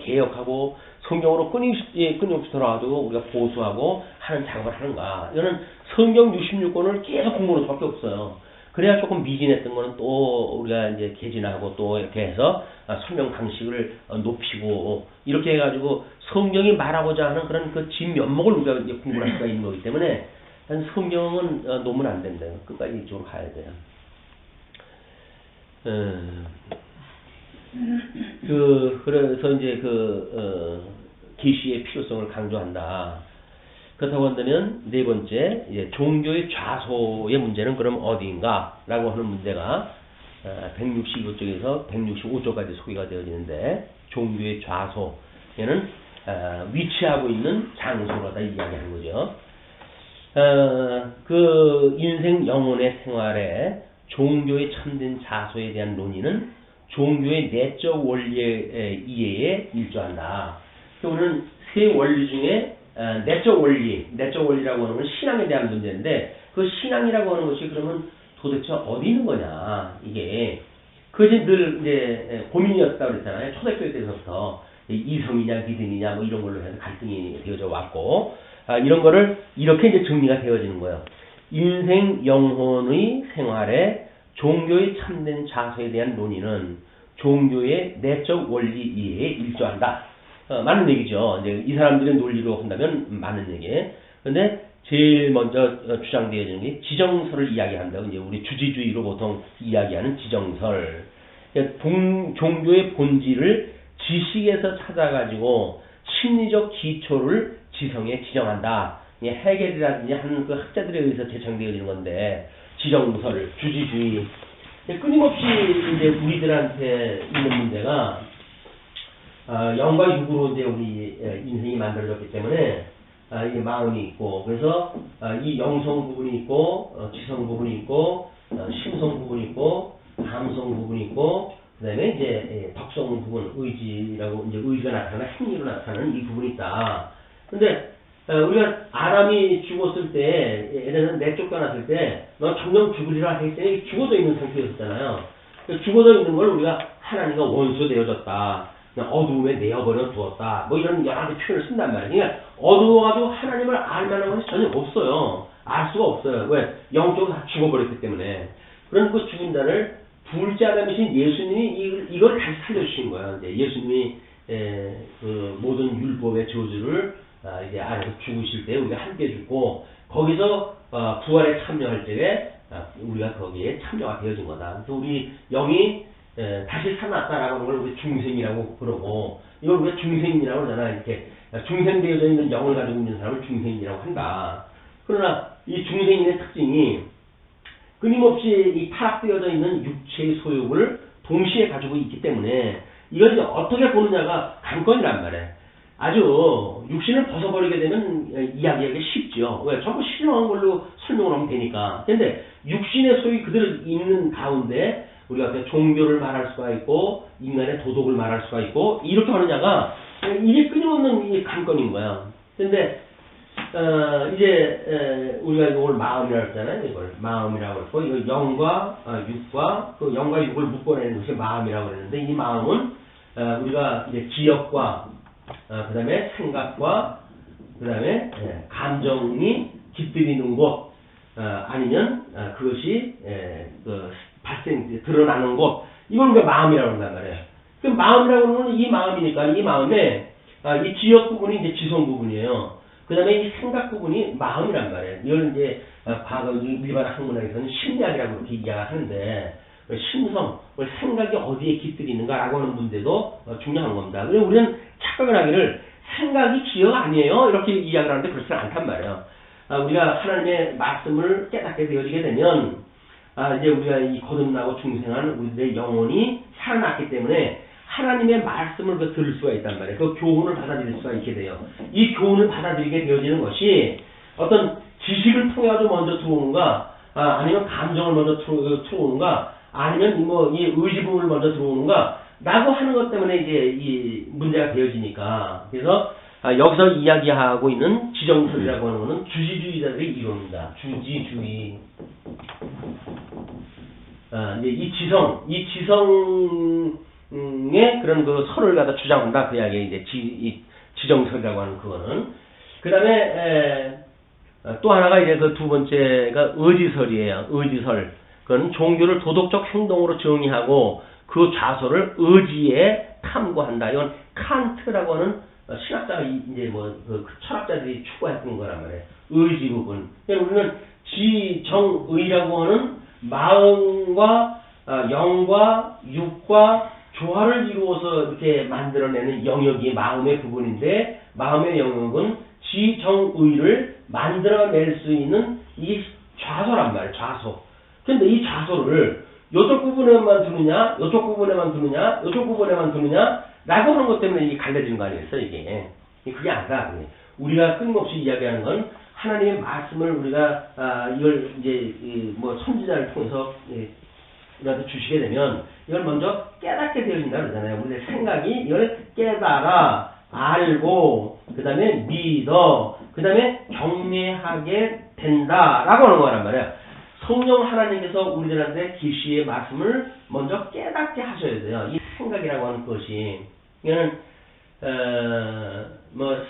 개혁하고 성경으로 끊임없이 돌아가지고 우리가 보수하고 하는 작업을 하는가. 이거는 성경 66권을 계속 공부할 수밖에 없어요. 그래야 조금 미진했던 거는 또 우리가 이제 개진하고 또 이렇게 해서 설명 방식을 높이고 이렇게 해가지고 성경이 말하고자 하는 그런 그 진면목을 우리가 이제 공부할 수가 있는 거기 때문에 성경은 놓으면 안 된다요. 끝까지 이쪽으로 가야 돼요. 그래서 이제 계시의 필요성을 강조한다. 그렇다고 한다면 네 번째 이제 종교의 좌소의 문제는 그럼 어디인가라고 하는 문제가 165쪽에서 165쪽까지 소개가 되어지는데 종교의 좌소 얘는 위치하고 있는 장소로 다 이야기하는 거죠. 그 인생 영혼의 생활에 종교의 참된 자소에 대한 논의는 종교의 내적 원리의 이해에 일조한다. 우리는 세 원리 중에 내적 원리라고 하는 건 신앙에 대한 문제인데 그 신앙이라고 하는 것이 그러면 도대체 어디 있는 거냐 이게 그것이 늘 이제 고민이었다고 그랬잖아요. 초대교회 때부터 이성이냐 믿음이냐 뭐 이런 걸로 해서 갈등이 되어져 왔고 이런 거를 이렇게 이제 정리가 되어지는 거예요. 인생 영혼의 생활에 종교의 참된 자세에 대한 논의는 종교의 내적 원리 이해에 일조한다. 맞는 얘기죠. 이제 이 사람들의 논리로 한다면 맞는 얘기예요. 근데 제일 먼저 주장되어지는 게 지정설을 이야기한다고 이제 우리 주지주의로 보통 이야기하는 지정설. 종교의 본질을 지식에서 찾아가지고 심리적 기초를 지성에 지정한다. 이 해겔이라든지 하는 그 학자들에 의해서 제창되어지는 건데 지정설, 주지주의 끊임없이 이제 우리들한테 있는 문제가 영과 육으로 이제 우리 인생이 만들어졌기 때문에 이 마음이 있고 그래서 이 영성 부분이 있고 지성 부분이 있고 심성 부분이 있고 감성 부분이 있고 그다음에 이제 덕성 부분 의지라고 이제 의지가 나타나는 행위로 나타나는 이 부분이 있다. 근데 우리가 아담이 죽었을 때 얘네는 내쫓겨났을 때 너 점점 죽으리라 했더니 죽어져 있는 상태였잖아요. 죽어져 있는 걸 우리가 하나님과 원수 되어졌다. 어두움에 내어버려 두었다. 뭐 이런 여러 가지 표현을 쓴단 말이에요. 그러니까 어두워가지고 하나님을 알 만한 것이 전혀 없어요. 알 수가 없어요. 왜? 영적으로 다 죽어버렸기 때문에. 그런 그 죽은 자를 둘째 아담이신 예수님이 이걸 다시 살려주신 거예요. 이제 예수님이 그 모든 율법의 저주를 이제 안에서 죽으실 때 우리가 함께 죽고 거기서 부활에 참여할 때에 우리가 거기에 참여가 되어진 거다. 그래서 우리 영이 다시 살아났다라고 하는 걸 우리 중생이라고 그러고 이걸 우리가 중생이라고 그러잖아. 이렇게 중생되어져 있는 영을 가지고 있는 사람을 중생이라고 한다. 그러나 이 중생인의 특징이 끊임없이 이 타락되어져 있는 육체의 소욕을 동시에 가지고 있기 때문에 이것을 어떻게 보느냐가 관건이란 말이에요. 아주 육신을 벗어버리게 되면 이야기하기 쉽죠. 왜? 전부 신령한 걸로 설명을 하면 되니까. 근데 육신의 소욕이 그대로 있는 가운데 우리가 종교를 말할 수가 있고 인간의 도덕을 말할 수가 있고 이렇게 하느냐가 이게 끊임없는 이 관건인 거야. 근데 이제 우리가 이걸 마음이라고 했잖아요. 이걸 마음이라고 했고 이거 영과 육과 그 영과 육을 묶어내는 것이 마음이라고 그랬는데 이 마음은 우리가 이제 기억과 그 다음에 생각과 그 다음에 감정이 깃들이는 곳 아니면 그것이 드러나는 곳 이걸 우리가 마음이라고 한단 말이에요. 그 마음이라고 하는 건 이 마음이니까 이 마음에 이 기억 부분이 이제 지성 부분이에요. 그 다음에 이 생각 부분이 마음이란 말이에요. 이걸 이제 과거 일반 학문학에서는 심리학이라고 이렇게 이야기하는데 심성, 생각이 어디에 깃들이는가라고 하는 문제도 중요한 겁니다. 왜냐면 우리는 착각을 하기를 생각이 기억 아니에요 이렇게 이야기를 하는데 그렇지는 않단 말이에요. 우리가 하나님의 말씀을 깨닫게 되어지게 되면 이제 우리가 이 거듭나고 중생한 우리들의 영혼이 살아났기 때문에 하나님의 말씀을 들을 수가 있단 말이에요. 그 교훈을 받아들일 수가 있게 돼요. 이 교훈을 받아들이게 되어지는 것이 어떤 지식을 통해 가지고 먼저 들어오는가 아니면 감정을 먼저 들어오는가 아니면 뭐 이 의지 부분을 먼저 들어오는가 라고 하는 것 때문에 이제 이 문제가 되어지니까 그래서 여기서 이야기하고 있는 지정설이라고 하는 것은 주지주의자들의 이론입니다. 주지주의. 이제 이 지성의 그런 그 설을 갖다 주장한다. 그 이야기 이제 지정설이라고 하는 그거는. 그 다음에 또 하나가 이제 그 두 번째가 의지설이에요. 의지설. 그건 종교를 도덕적 행동으로 정의하고 그 좌소를 의지에 탐구한다. 이건 칸트라고 하는 신학자가 이제 그 철학자들이 추구했던 거란 말이에요. 의지 부분. 우리는 지정의라고 하는 마음과 영과 육과 조화를 이루어서 이렇게 만들어내는 영역이 마음의 부분인데 마음의 영역은 지정의를 만들어낼 수 있는 이 좌소란 말이에요. 좌소. 근데 이 좌소를 요쪽 부분에만 두느냐, 요쪽 부분에만 두느냐, 요쪽 부분에만 두느냐, 라고 하는 것 때문에 이게 갈라지는 거 아니겠어요, 이게. 그게 아니라, 우리가 끊임없이 이야기하는 건 하나님의 말씀을 우리가, 이걸 이제, 선지자를 통해서, 우리한테 주시게 되면, 이걸 먼저 깨닫게 되어진다 그러잖아요. 우리의 생각이 이걸 깨달아, 알고, 그 다음에 믿어, 그 다음에 경외하게 된다, 라고 하는 거란 말이에요. 성령 하나님께서 우리들한테 계시의 말씀을 먼저 깨닫게 하셔야 돼요. 이 생각이라고 하는 것이 이거는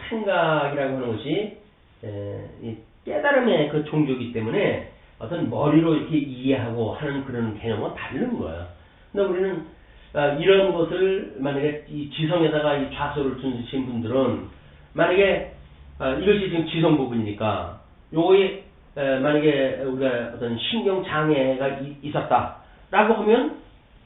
생각이라고 하는 것이 이 깨달음의 그 종교이기 때문에 어떤 머리로 이렇게 이해하고 하는 그런 개념은 다른 거예요. 근데 우리는 이런 것을 만약에 이 지성에다가 이 좌소를 두신 분들은 만약에 이것이 지금 지성 부분이니까 요거에 만약에 우리가 어떤 신경 장애가 있었다라고 하면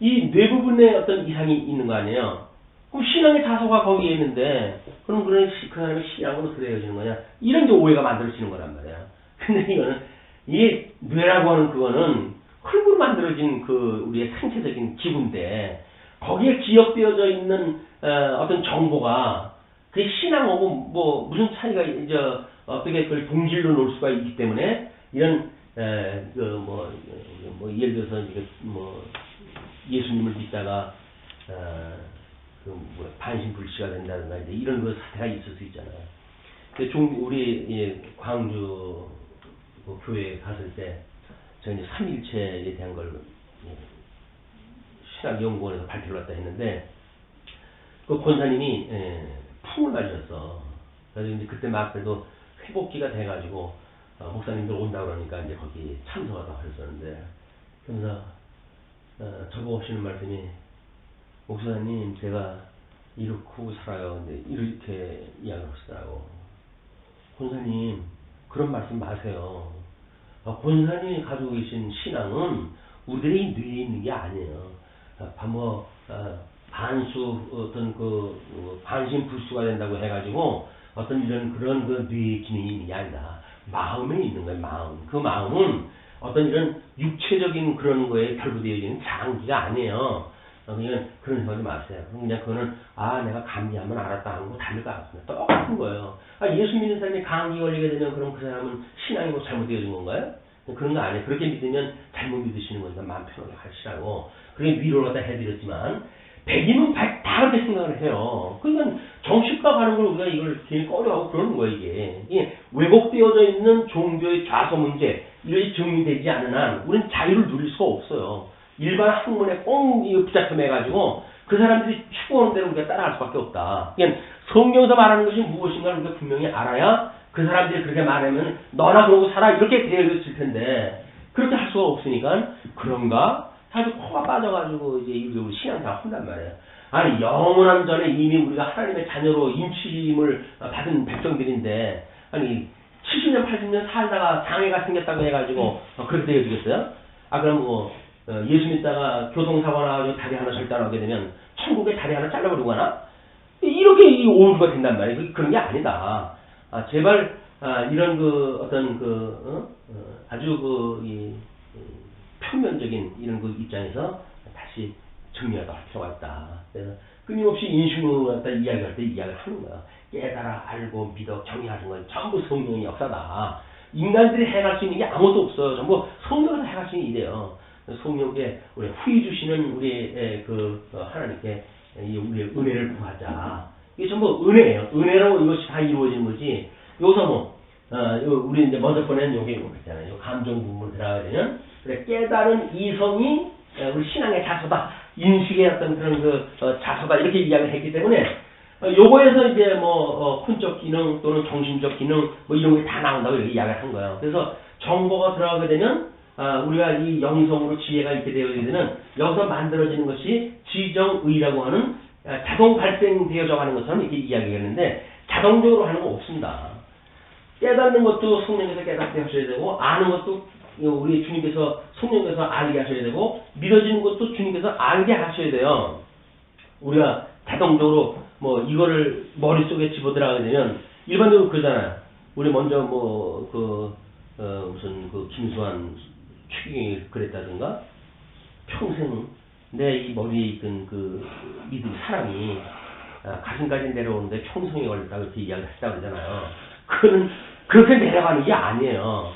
이 뇌 부분에 어떤 이상이 있는 거 아니에요. 그럼 신앙의 자소가 거기에 있는데 그럼 그 사람의 신앙은 어떻게 되어지는 거냐? 이런 이제 오해가 만들어지는 거란 말이야. 근데 이거는 이게 뇌라고 하는 그거는 흙으로 만들어진 그 우리의 생체적인 기구인데 거기에 기억되어져 있는 어떤 정보가 그 신앙하고 뭐 무슨 차이가 이제 어떻게 그걸 동질로 놓을 수가 있기 때문에 이런 뭐 예를 들어서 이제 뭐 예수님을 믿다가 반신불씨가 된다든가 이제 이런 그 사태가 있을 수 있잖아요. 우리 광주 교회에 갔을 때 제가 이제 삼일체에 대한 걸 신학연구원에서 발표를 갖다 했는데 그 권사님이 풍을 맞으셨어. 그래서 이제 그때 막 그래도 회복기가 돼가지고 목사님들 온다 그러니까 이제 거기 참석하다 하셨었는데 그러면서 저보고 하시는 말씀이 목사님 제가 이렇게 살아요. 근데 이렇게 이야기를 하시더라고. 권사님 그런 말씀 마세요. 권사님이 가지고 계신 신앙은 우리들의 뇌에 있는 게 아니에요. 반수 어떤 반신불수가 된다고 해가지고 어떤 이런 그런 그 뇌의 기능이 있는 게 아니다. 마음에 있는 거예요. 마음. 그 마음은 어떤 이런 육체적인 그런 거에 결부되어지는 장기가 아니에요. 그냥 그런 생각하지 마세요. 그냥 그거는 내가 감기하면 알았다 하는 거 다를 것 같습니다. 똑같은 거예요. 예수 믿는 사람이 감기 걸리게 되면 그럼 그 사람은 신앙이 뭐 잘못되어진 건가요? 그런 거 아니에요. 그렇게 믿으면 잘못 믿으시는 거니까 마음 편하게 하시라고. 그렇게 위로를 갖다 해드렸지만 100이면 100 다 그렇게 생각을 해요. 그러니까 정신과 가는 걸 우리가 이걸 괜히 꺼려하고 그러는 거예요. 이게 왜곡되어져 있는 종교의 좌서 문제 이것이 정리되지 않은 한 우리는 자유를 누릴 수가 없어요. 일반 학문에 꽁 붙잡혀매가지고 그 사람들이 추구하는 대로 우리가 따라갈 수밖에 없다. 그러니까 성경에서 말하는 것이 무엇인가 우리가 분명히 알아야 그 사람들이 그렇게 말하면 너나 그러고 살아 이렇게 되어 있을 텐데 그렇게 할 수가 없으니까 그런가? 아주 코가 빠져가지고 이제 우리 신앙생활 한단 말이에요. 아니 영원한 전에 이미 우리가 하나님의 자녀로 인치심을 받은 백성들인데 아니 70년 80년 살다가 장애가 생겼다고 해가지고 그렇게 되어지겠어요? 그럼 예수 믿다가 교통사고 나가지고 다리 하나 절단하게 되면 천국에 다리 하나 잘라버리고 가나? 이렇게 이 오류가 된단 말이에요. 그런 게 아니다. 제발 이런 아주 표면적인 이런 입장에서 다시 정리하다 할 필요가 있다. 그래서 끊임없이 인식론을 갖다 이야기할 때 이야기를 하는 거야. 깨달아, 알고, 믿어, 정의하는 건 전부 성령의 역사다. 인간들이 해갈 수 있는 게 아무것도 없어요. 전부 성령에서 해갈 수 있는 일이에요. 성령께 우리 후히 주시는 우리의 하나님께 우리의 은혜를 구하자. 이게 전부 은혜예요. 은혜로 이것이 다 이루어지는 거지. 여기서 우리 이제 먼저 보낸 요게 있잖아요. 감정 부분을 들어가야 되면 그래 깨달은 이성이 우리 신앙의 자소다. 인식의 어떤 그런 자소다 이렇게 이야기를 했기 때문에 요거에서 이제 혼적 기능 또는 정신적 기능 이런 게 다 나온다고 이렇게 이야기를 한 거예요. 그래서 정보가 들어가게 되면 우리가 이 영성으로 지혜가 있게 되어지는 여기서 만들어지는 것이 지정의라고 하는 자동 발생되어져 가는 것처럼 이렇게 이야기했는데 자동적으로 하는 거 없습니다. 깨닫는 것도 성령께서 깨닫게 하셔야 되고 아는 것도 우리 주님께서 성령께서 알게 하셔야 되고 믿어지는 것도 주님께서 알게 하셔야 돼요. 우리가 자동적으로 이거를 머릿속에 집어들어가게 되면 일반적으로 그러잖아요. 우리 먼저 무슨 김수환 추기경이 그랬다든가 평생 내 이 머리에 있던 믿음 사랑이 가슴까지 내려오는데 평생이 걸렸다고 이렇게 이야기를 했다고 그러잖아요. 그거는 그렇게 내려가는 게 아니에요.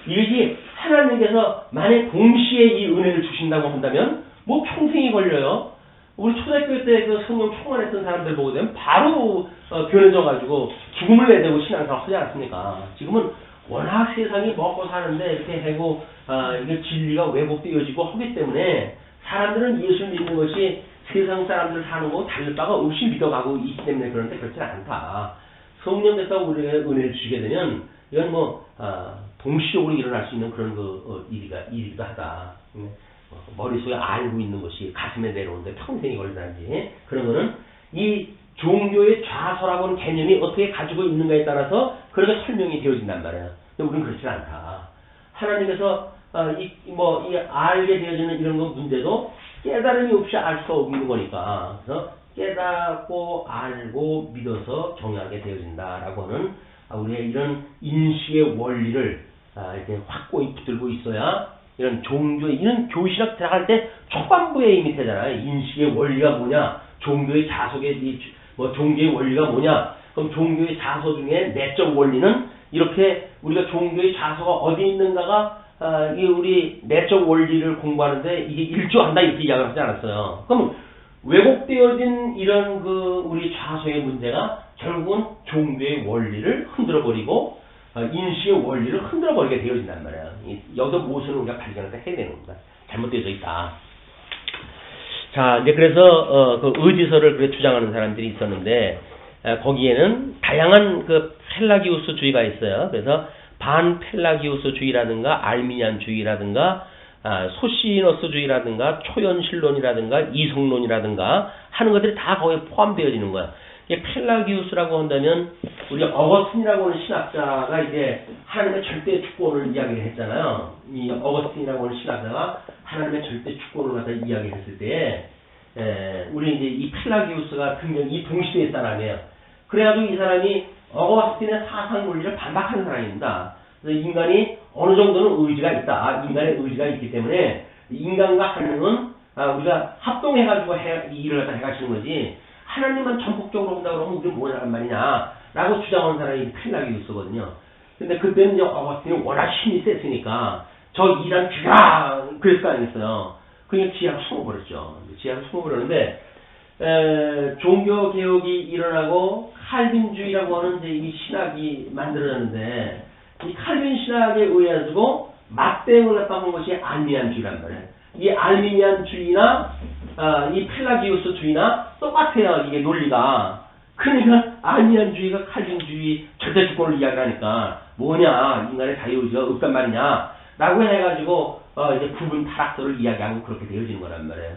이것이 하나님께서 만약 동시에 이 은혜를 주신다고 한다면 평생이 걸려요. 우리 초등학교 때 성령 충만했던 사람들 보게 되면 바로 변해져가지고 죽음을 내대고 신앙생활 하지 않았습니까? 지금은 워낙 세상이 먹고 사는데 이렇게 하고 이게 진리가 왜곡되어지고 하기 때문에 사람들은 예수를 믿는 것이 세상 사람들 사는 거 다를 바가 없이 믿어가고 있기 때문에 그런데 그렇지는 않다. 성령께서 우리에게 은혜를 주시게 되면 이건 동시적으로 일어날 수 있는 그런 일이기도 하다. 머릿속에 알고 있는 것이 가슴에 내려오는데 평생이 걸린다든지 그런 거는 이 종교의 좌서라고 하는 개념이 어떻게 가지고 있는가에 따라서 그렇게 설명이 되어진단 말이에요. 근데 우리는 그렇지 않다. 하나님께서 이 알게 되어지는 이런 거 문제도 깨달음이 없이 알 수가 없는 거니까. 그래서 깨닫고 알고 믿어서 경외하게 되어진다라고 하는 우리의 이런 인식의 원리를 이렇게 확고히 붙들고 있어야 이런 종교의 이런 교실학 들어갈 때 초반부에 이미 되잖아요. 인식의 원리가 뭐냐, 종교의 자속의 뭐 종교의 원리가 뭐냐. 그럼 종교의 자소 중에 내적 원리는 이렇게 우리가 종교의 자소가 어디 있는가가 이 우리 내적 원리를 공부하는데 이게 일조한다 이렇게 이야기를 하지 않았어요. 그럼 왜곡되어진 이런 우리 자소의 문제가 결국은 종교의 원리를 흔들어버리고 인식의 원리를 흔들어버리게 되어진단 말이에요. 여기서 무엇을 우리가 발견을 해야 되는 겁니다. 잘못되어져 있다. 자, 이제 그래서 그 의지서를 그렇게 주장하는 사람들이 있었는데 거기에는 다양한 펠라기우스주의가 있어요. 그래서 반펠라기우스주의라든가 알미니안주의라든가 소시너스주의라든가 초현실론이라든가 이성론이라든가 하는 것들이 다 거기에 포함되어지는 거야. 이게 펠라기우스라고 한다면 우리 어거스틴이라고 하는 신학자가 이제 하나님의 절대 주권을 이야기를 했잖아요. 이 어거스틴이라고 하는 신학자가 하나님의 절대 주권을 갖다 이야기했을 때 우리 이제 이 펠라기우스가 이 동시대의 사람이에요. 그래가지고 이 사람이 어거스틴의 사상 논리를 반박하는 사람입니다. 그래서 인간이 어느 정도는 의지가 있다. 인간의 의지가 있기 때문에 인간과 하나님은 우리가 합동해가지고 이 일을 갖다 해가시는 거지. 하나님만 전폭적으로 한다고 그러면 우리 뭐냐는 말이냐 라고 주장하는 사람이 펠라기우스거든요. 근데 그때는 이제 어거스틴이 워낙 힘이 셌으니까 저 이란 죽여라 그랬을 거 아니겠어요. 그냥 지하로 숨어버렸죠. 지하로 숨어버렸는데 종교개혁이 일어나고 칼빈주의라고 하는 이제 이 신학이 만들어졌는데 이 칼빈 신학에 의해가지고 맞대응을 했다고 한 것이 알미니안주의란 말이에요. 이 알미니안주의나 이 펠라기우스주의나 똑같아요. 이게 논리가. 그러니까 알미니안주의가 칼빈주의 절대주권을 이야기하니까 뭐냐 인간의 자유의지가 없단 말이냐 라고 해가지고 이제 구분 타락서를 이야기하고 그렇게 되어지는 거란 말이에요.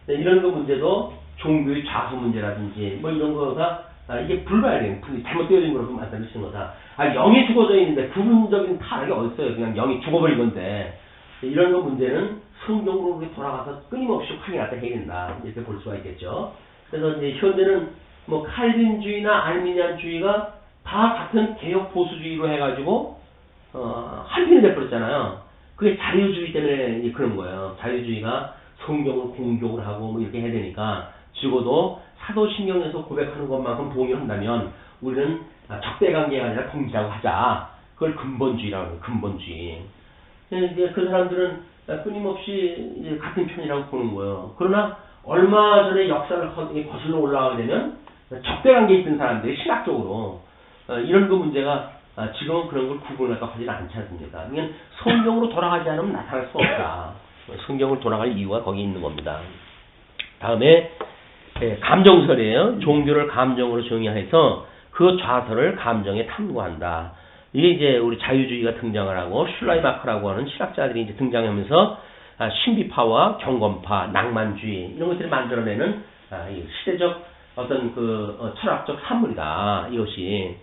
이런 거 문제도 종교의 좌수 문제라든지 뭐 이런 거가 이게 불가해요. 잘못되어진 거로 만들어지는 거다. 영이 죽어져 있는데 구분적인 타락이 어딨어요. 그냥 영이 죽어버린 건데 이런 거 문제는 성경으로 우리 돌아가서 끊임없이 확인하다 해야 된다. 이렇게 볼 수가 있겠죠. 그래서 이제 현대는 뭐 칼빈주의나 알미니안주의가 다 같은 개혁 보수주의로 해가지고 한편이 돼버렸잖아요. 그게 자유주의 때문에 그런 거예요. 자유주의가 성경을 공격을 하고 뭐 이렇게 해야 되니까 적어도 사도신경에서 고백하는 것만큼 동의를 한다면 우리는 적대관계가 아니라 동지라고 하자. 그걸 근본주의라고 해요. 근본주의. 이제 그 사람들은 끊임없이 이제 같은 편이라고 보는 거예요. 그러나 얼마 전에 역사를 거슬러 올라가게 되면 적대관계에 있던 사람들이 신학적으로 이런 그 문제가 지금은 그런 걸 구분할까 하지는 않지 않습니까? 그냥 성경으로 돌아가지 않으면 나타날 수 없다. 성경으로 돌아갈 이유가 거기 있는 겁니다. 다음에 감정설이에요. 종교를 감정으로 정의해서 그 좌설을 감정에 탐구한다. 이게 이제 우리 자유주의가 등장을 하고 슐라이마크라고 하는 실학자들이 이제 등장하면서 신비파와 경건파, 낭만주의 이런 것들이 만들어내는 시대적 어떤 철학적 산물이다. 이것이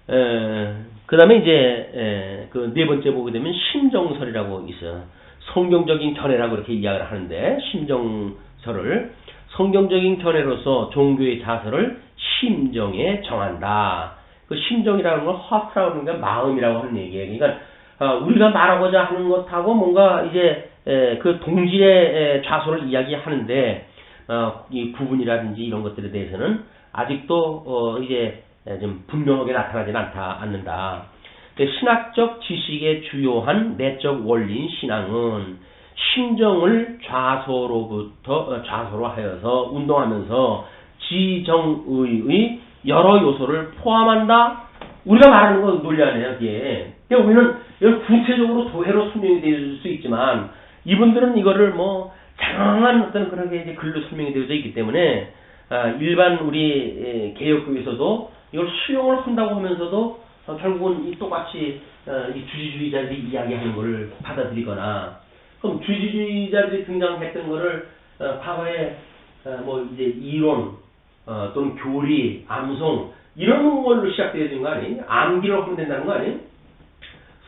그 다음에 이제 그 네 번째 보게 되면 심정설이라고 있어요. 성경적인 견해라고 이렇게 이야기를 하는데 심정설을 성경적인 견해로서 종교의 자세를 심정에 정한다. 그 심정이라는 건 하트라고 하는 게 마음이라고 하는 얘기예요. 그러니까 우리가 말하고자 하는 것하고 뭔가 이제 그 동질의 좌소를 이야기하는데 이 구분이라든지 이런 것들에 대해서는 아직도 이제 좀 분명하게 나타나지는 않는다. 신학적 지식의 주요한 내적 원리인 신앙은 심정을 좌소로 하여서 운동하면서 지정의의 여러 요소를 포함한다. 우리가 말하는 건 논리 아니에요, 이게. 그러니까 우리는 이걸 구체적으로 도해로 설명이 될 수 있지만 이분들은 이거를 뭐 장황한 어떤 그런 게 이제 글로 설명이 되어져 있기 때문에 일반 우리 개혁교에서도 이걸 수용을 한다고 하면서도 결국은 이 똑같이 이 주지주의자들이 이야기하는 것을 받아들이거나 그럼 주지주의자들이 등장했던 거를 과거에 뭐 이제 이론 또는 교리, 암송 이런 걸로 시작되어진 거 아니에요? 암기를 하면 된다는 거 아니에요?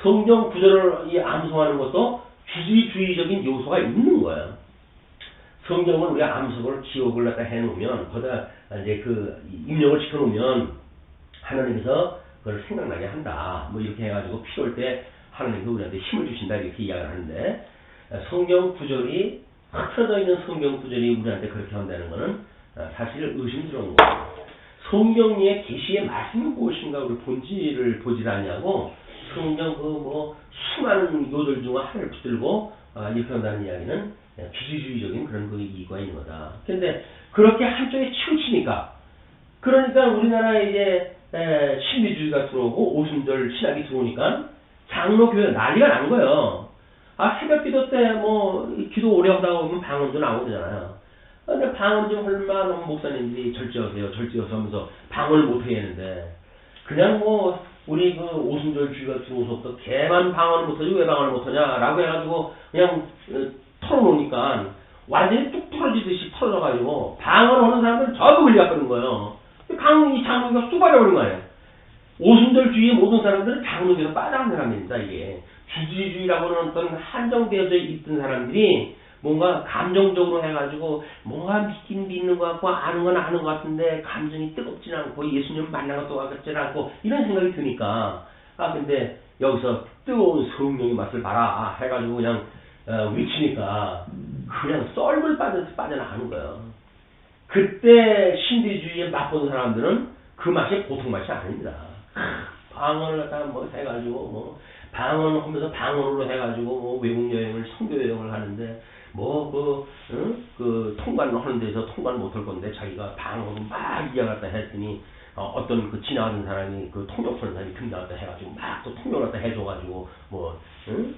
성경 구절을 이 암송하는 것도 주지주의적인 요소가 있는 거예요. 성경을 우리가 암석으로 기억을 갖다 해놓으면, 거기다 이제 그 입력을 시켜놓으면 하나님께서 그걸 생각나게 한다. 뭐 이렇게 해가지고 필요할 때 하나님께서 우리한테 힘을 주신다. 이렇게 이야기를 하는데, 성경 구절이, 흐트러져 있는 성경 구절이 우리한테 그렇게 한다는 것은 사실 의심스러운 거예요. 성경의 계시의 말씀이 무엇인가 우리 본질을 보지 않냐고 성경 그 뭐 수많은 요들 중 하나를 붙들고 이렇게 한다는 이야기는 기지주의적인 그런 그 이유가 있는 거다. 근데 그렇게 한쪽에 치우치니까, 그러니까 우리나라에 이제 신비주의가 들어오고 오순절 신학이 들어오니까 장로교회 난리가 난 거예요. 새벽 기도 때 뭐 기도 오래 하다 보면 방언도 나오고 그러잖아요. 근데 방언 좀 얼마 넘은 목사님들이 절제하세요. 절제하세요 하면서 방언을 못 해야하는데, 그냥 뭐 우리 그 오순절 주의가 들어오서부터 걔만 방언을 못하지 왜 방언을 못하냐라고 해가지고 그냥 털어놓으니까 완전히 뚝 떨어지듯이 털어져가지고 방언하는 사람들 전부 걸려가는 거예요. 이 장로교가 쑥아려버린 거예요. 오순절 주의의 모든 사람들은 장로교에서 빠져나간 사람입니다. 이게 기지주의라고 하는 어떤 한정되어져 있던 사람들이 뭔가 감정적으로 해가지고 뭔가 믿긴 믿는 것 같고 아는 건 아는 것 같은데 감정이 뜨겁진 않고 예수님 만난 것도 같진 않고 이런 생각이 드니까, 근데 여기서 뜨거운 성령의 맛을 봐라 해가지고 그냥 외치니까 그냥 썰물 빠져서 빠져나가는 거예요. 그때 신비주의에 맛본 사람들은 그 맛이 보통 맛이 아닙니다. 방언을 갖다가 뭐 해가지고 뭐 방언을 하면서 방언으로 해가지고 뭐 외국 여행을 선교 여행을 하는데 그 통관을 하는 데서 통관을 못할 건데 자기가 방언으로 막 이야기했다 했더니 어떤 그 지나가는 사람이 그 통역하는 사람이 등장했다 해가지고 막 또 통역을 갖다 해줘가지고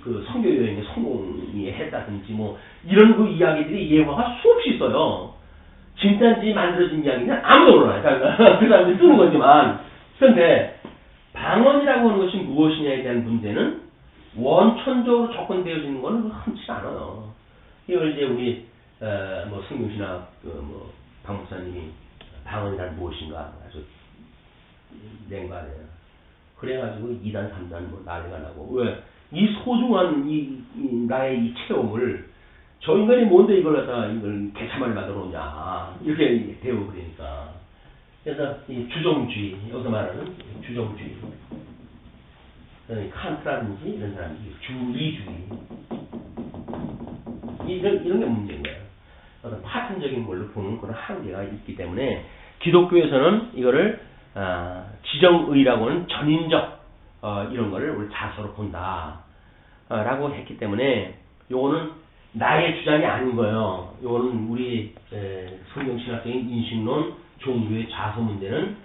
그 선교 여행에 성공이 했다든지 뭐 이런 그 이야기들이 예화가 수없이 있어요. 진짜인지 만들어진 이야기는 아무도 몰라요. 그 사람들이 쓰는 거지만. 그런데 방언이라고 하는 것이 무엇이냐에 대한 문제는 원천적으로 접근되어지는 것은 흔치 않아요. 이걸 이제 우리 뭐 성경신학 뭐 박 목사님이 방언이란 무엇인가 아주 맹가네요. 그래가지고 2단 3단 뭐 난리가 나고, 왜 이 소중한 이 나의 이 체험을 저 인간이 뭔데 이걸 갖다가 이걸 개참을 만들어 놓냐 이렇게 배우고 그러니까. 그래서 이 주종주의, 여기서 말하는 주종주의, 칸트라든지 이런 사람들이 주의주의, 이런 게 문제인 거예요. 어떤 파편적인 걸로 보는 그런 한계가 있기 때문에 기독교에서는 이거를 지정의라고 하는 전인적 이런 거를 우리 자서로 본다 라고 했기 때문에 요거는 나의 주장이 아닌 거예요. 요거는 우리 성경신학적인 인식론 종교의 자서 문제는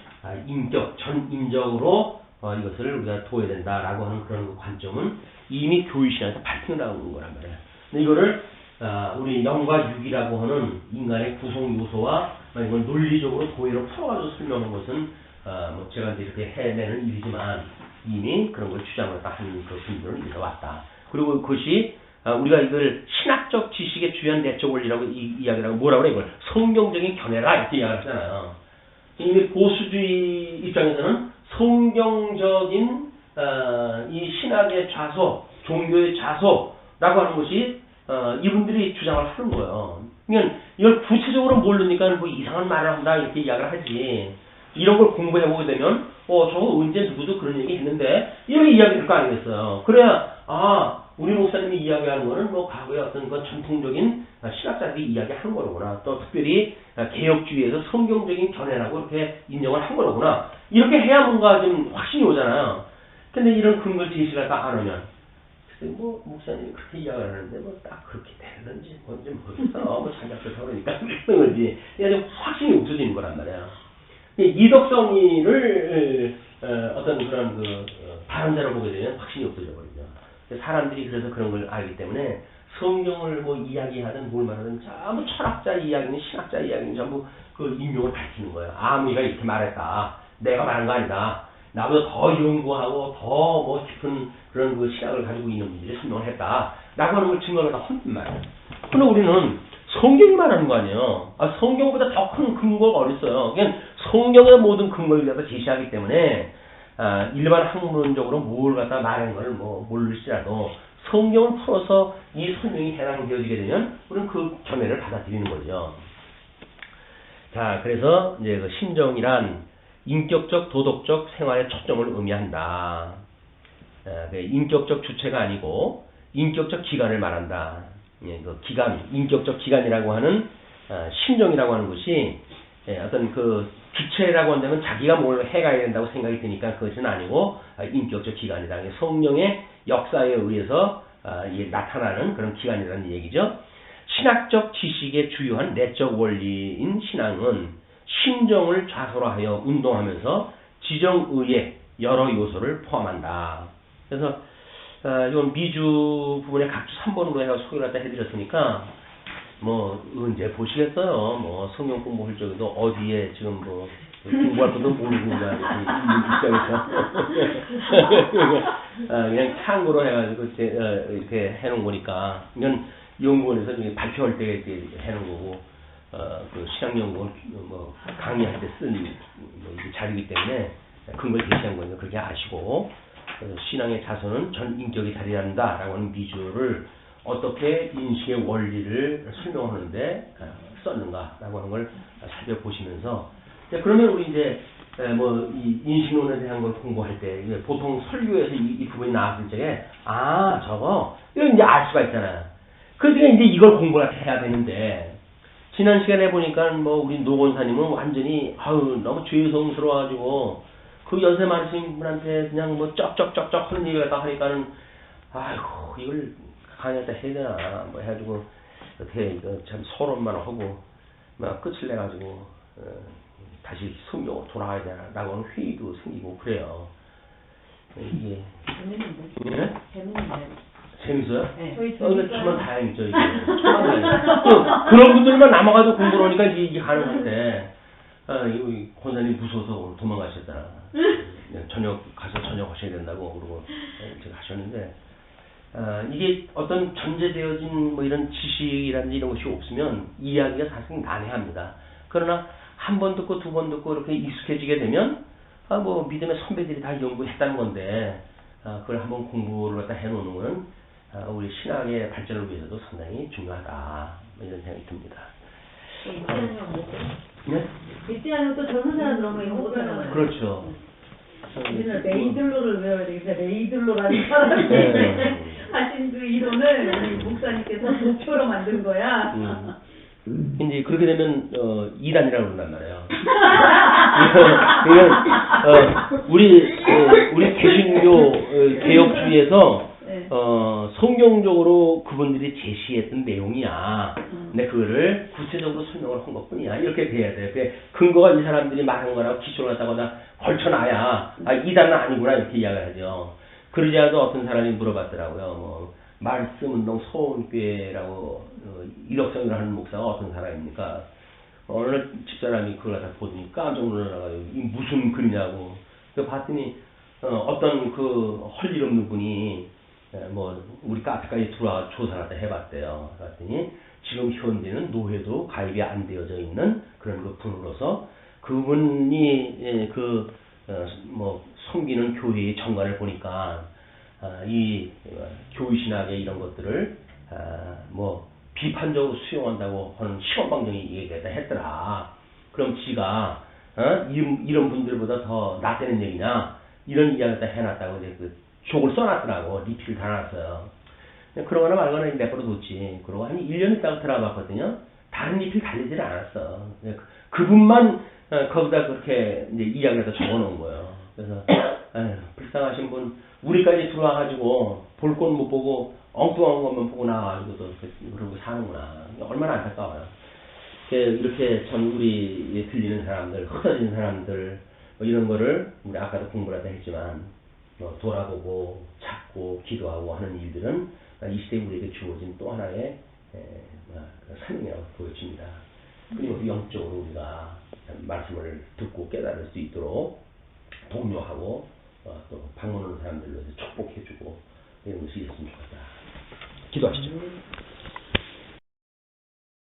인격, 전인적으로 이것을 우리가 둬야 된다라고 하는 그런 관점은 이미 교의신학에서 밝혀 나오는 거란 말이에요. 근데 이거를 우리 영과 육이라고 하는 인간의 구성 요소와 이걸 논리적으로 도의로 풀어가지고 설명하는 것은 뭐 제가 이제 이렇게 해내는 일이지만 이미 그런 걸 주장을 하는 그 분들은 있어왔다. 그리고 그것이 우리가 이걸 신학적 지식의 주요한 내적 원리라고 이야기라고 뭐라고 그래, 이걸 성경적인 견해라 이렇게 이야기를 하잖아요. 이미 보수주의 입장에서는 성경적인 이 신학의 좌소, 종교의 좌소라고 하는 것이 이분들이 주장을 하는 거예요. 그러니까 이걸 구체적으로 모르니까 뭐 이상한 말을 한다 이렇게 이야기를 하지. 이런 걸 공부해보게 되면 저거 언제 누구도 그런 얘기 했는데 이렇게 이야기할 거 아니겠어요. 그래야 우리 목사님이 이야기하는 거는 뭐 과거의 어떤 그 전통적인 신학자들이 이야기한 거로구나. 또 특별히 개혁주의에서 성경적인 견해라고 이렇게 인정을 한 거로구나. 이렇게 해야 뭔가 좀 확신이 오잖아요. 근데 이런 근거 제시가 딱 안 오면 뭐 목사님이 그렇게 이야기를 하는데 뭐 딱 그렇게 되는지 뭔지 모르겠어. 뭐 자기가 그렇다고 그러니까 그런 거지. 이게 확신이 없어지는 거란 말이야. 이덕성이를 어떤 그런 발언자로 보게 되면 확신이 없어져 버리죠. 사람들이 그래서 그런 걸 알기 때문에 성경을 뭐 이야기하든 뭘 말하든 전부 철학자 이야기는 신학자 이야기는 전부 그 인용을 밝히는 거예요. 아무리가 이렇게 말했다. 내가 말한 거 아니다. 나보다 더 연구하고 더 뭐 깊은 그런 그 신학을 가지고 있는 분들이 설명을 했다. 라고 하는 걸 증거를 다 헌 말이에요. 근데 우리는 성경이 말하는 거 아니에요. 성경보다 더 큰 근거가 어딨어요. 그냥 성경의 모든 근거를 갖다 제시하기 때문에 일반 학문적으로 뭘 갖다 말하는 걸 뭐 모르시라도 성경을 풀어서 이 설명이 해당되어지게 되면 우리는 그 견해를 받아들이는 거죠. 자, 그래서 이제 그 심정이란 인격적, 도덕적 생활의 초점을 의미한다. 인격적 주체가 아니고 인격적 기관을 말한다. 예, 그 기관, 인격적 기관이라고 하는 심정이라고 하는 것이 어떤 그 주체라고 한다면 자기가 뭘 해가야 된다고 생각이 드니까 그것은 아니고 인격적 기관이다. 성령의 역사에 의해서 나타나는 그런 기관이라는 얘기죠. 신학적 지식의 주요한 내적 원리인 신앙은 심정을 좌소로하여 운동하면서 지정의의 여러 요소를 포함한다. 그래서 이건 미주 부분에 각주 3번으로 해서 소개를 갖다 해드렸으니까 뭐 언제 보시겠어요. 뭐 성경 공부할 적에도 어디에 지금 뭐 공부할 것도 모르고 그냥 입장에서 그냥 참고로 해가지고 이렇게 해놓은 거니까 이건 연구원에서 발표할 때 이렇게 해놓은 거고 그 신학연구원 뭐 강의할 때 쓴 자료이기 때문에 근거를 제시한 거니까 그렇게 아시고 신앙의 자손은 전 인격이 자리한다라고 하는 비주얼을 어떻게 인식의 원리를 설명하는데 썼는가라고 하는 걸 살펴보시면서 그러면 우리 이제 뭐 이 인식론에 대한 걸 공부할 때 보통 설교에서 이 부분이 나왔을 적에 저거 이거 이제 알 수가 있잖아요. 그러니까 이제 이걸 공부를 해야 되는데 지난 시간에 보니까 뭐 우리 노 권사님은 완전히 너무 죄송스러워가지고 그 연세 많으신 분한테 그냥 뭐 쩍쩍쩍쩍 하는 얘기를 다 하니까는 아이고 이걸 강의할 때 해야 되나 뭐 해가지고 어떻게 이거 참 서론만 하고 막 끝을 내가지고 다시 성경으로 돌아가야 되나라고 하는 회의도 생기고 그래요. 이게 재밌는데? 재밌는데? 재밌어요? 네. 저희 천만 다행이죠 이게. 천만 다행. 그런 분들만 남아가지고 공부를 하니까 이게 가능한데 이거 권사님 무서워서 오늘 도망가셨잖아. 저녁 가서 저녁 하셔야 된다고 그러고 제가 하셨는데 이게 어떤 전제되어진 뭐 이런 지식이라든지 이런 것이 없으면 이야기가 사실 난해합니다. 그러나 한 번 듣고 두 번 듣고 이렇게 익숙해지게 되면 뭐 믿음의 선배들이 다 연구했다는 건데 그걸 한번 공부를 갖다 해놓는 거는 우리 신앙의 발전을 위해서도 상당히 중요하다 이런 생각이 듭니다. 네? 믿지 않으면 또 젊은 사람들은 이거 못하잖아요. 그렇죠. 우리는 레이들로를 외워야 되겠다. 레이들로라는 사람이 하신 그 이론을 우리 목사님께서 목표로 만든 거야. 이제 그렇게 되면 2단이라고 그런단 말이에요. 우리 개신교 개혁주의에서 성경적으로 그분들이 제시했던 내용이야. 근데 그거를 구체적으로 설명을 한 것뿐이야. 이렇게 돼야 돼. 근거가 이 사람들이 말한 거라고 기초를 갖다가 걸쳐놔야 2단은 아니구나 이렇게 이야기하죠. 그러지 않아도 어떤 사람이 물어봤더라고요. 뭐 말씀운동 서울교회라고 일억성이라고 하는 목사가 어떤 사람입니까? 어느 집사람이 그걸 갖다 보더니 깜짝 놀라가지고 이 무슨 글이냐고. 그래서 봤더니 어떤 그 헐 일 없는 분이 뭐 우리 카페까지 들어와 조사를 갖다 해봤대요. 그랬더니 지금 현재는 노회도 가입이 안 되어져 있는 그런 그 분으로서 그분이 뭐 섬기는 교회의 정관을 보니까 이 교회신학의 이런 것들을 뭐 비판적으로 수용한다고 하는 시험방정이 얘기했다 했더라. 그럼 지가 이런 분들보다 더 낫다는 얘기냐 이런 이야기를 다 해놨다고 이제 그 족을 써놨더라고. 리필을 달아놨어요. 그러거나 말거나 내버려뒀지. 그러고 한 1년 있다가 들어봤거든요. 다른 리필 달리질 않았어. 그분만 거기다 그렇게 이제 이야기를 다 적어놓은 거예요. 그래서 불쌍하신 분 우리까지 들어와가지고 볼 건 못 보고 엉뚱한 것만 보고 나와가지고도 그러고 사는구나. 얼마나 안타까워요. 이렇게 참 우리 들리는 사람들, 흩어진 사람들 뭐 이런 거를 우리 아까도 공부를 하다 했지만 돌아보고 찾고 기도하고 하는 일들은 이 시대에 우리에게 주어진 또 하나의 사명이라고 보여집니다. 그리고 영적으로 우리가 말씀을 듣고 깨달을 수 있도록 독려하고 또 방문하는 사람들로 축복해주고 이런 것이 있으면 좋겠다. 기도하시죠.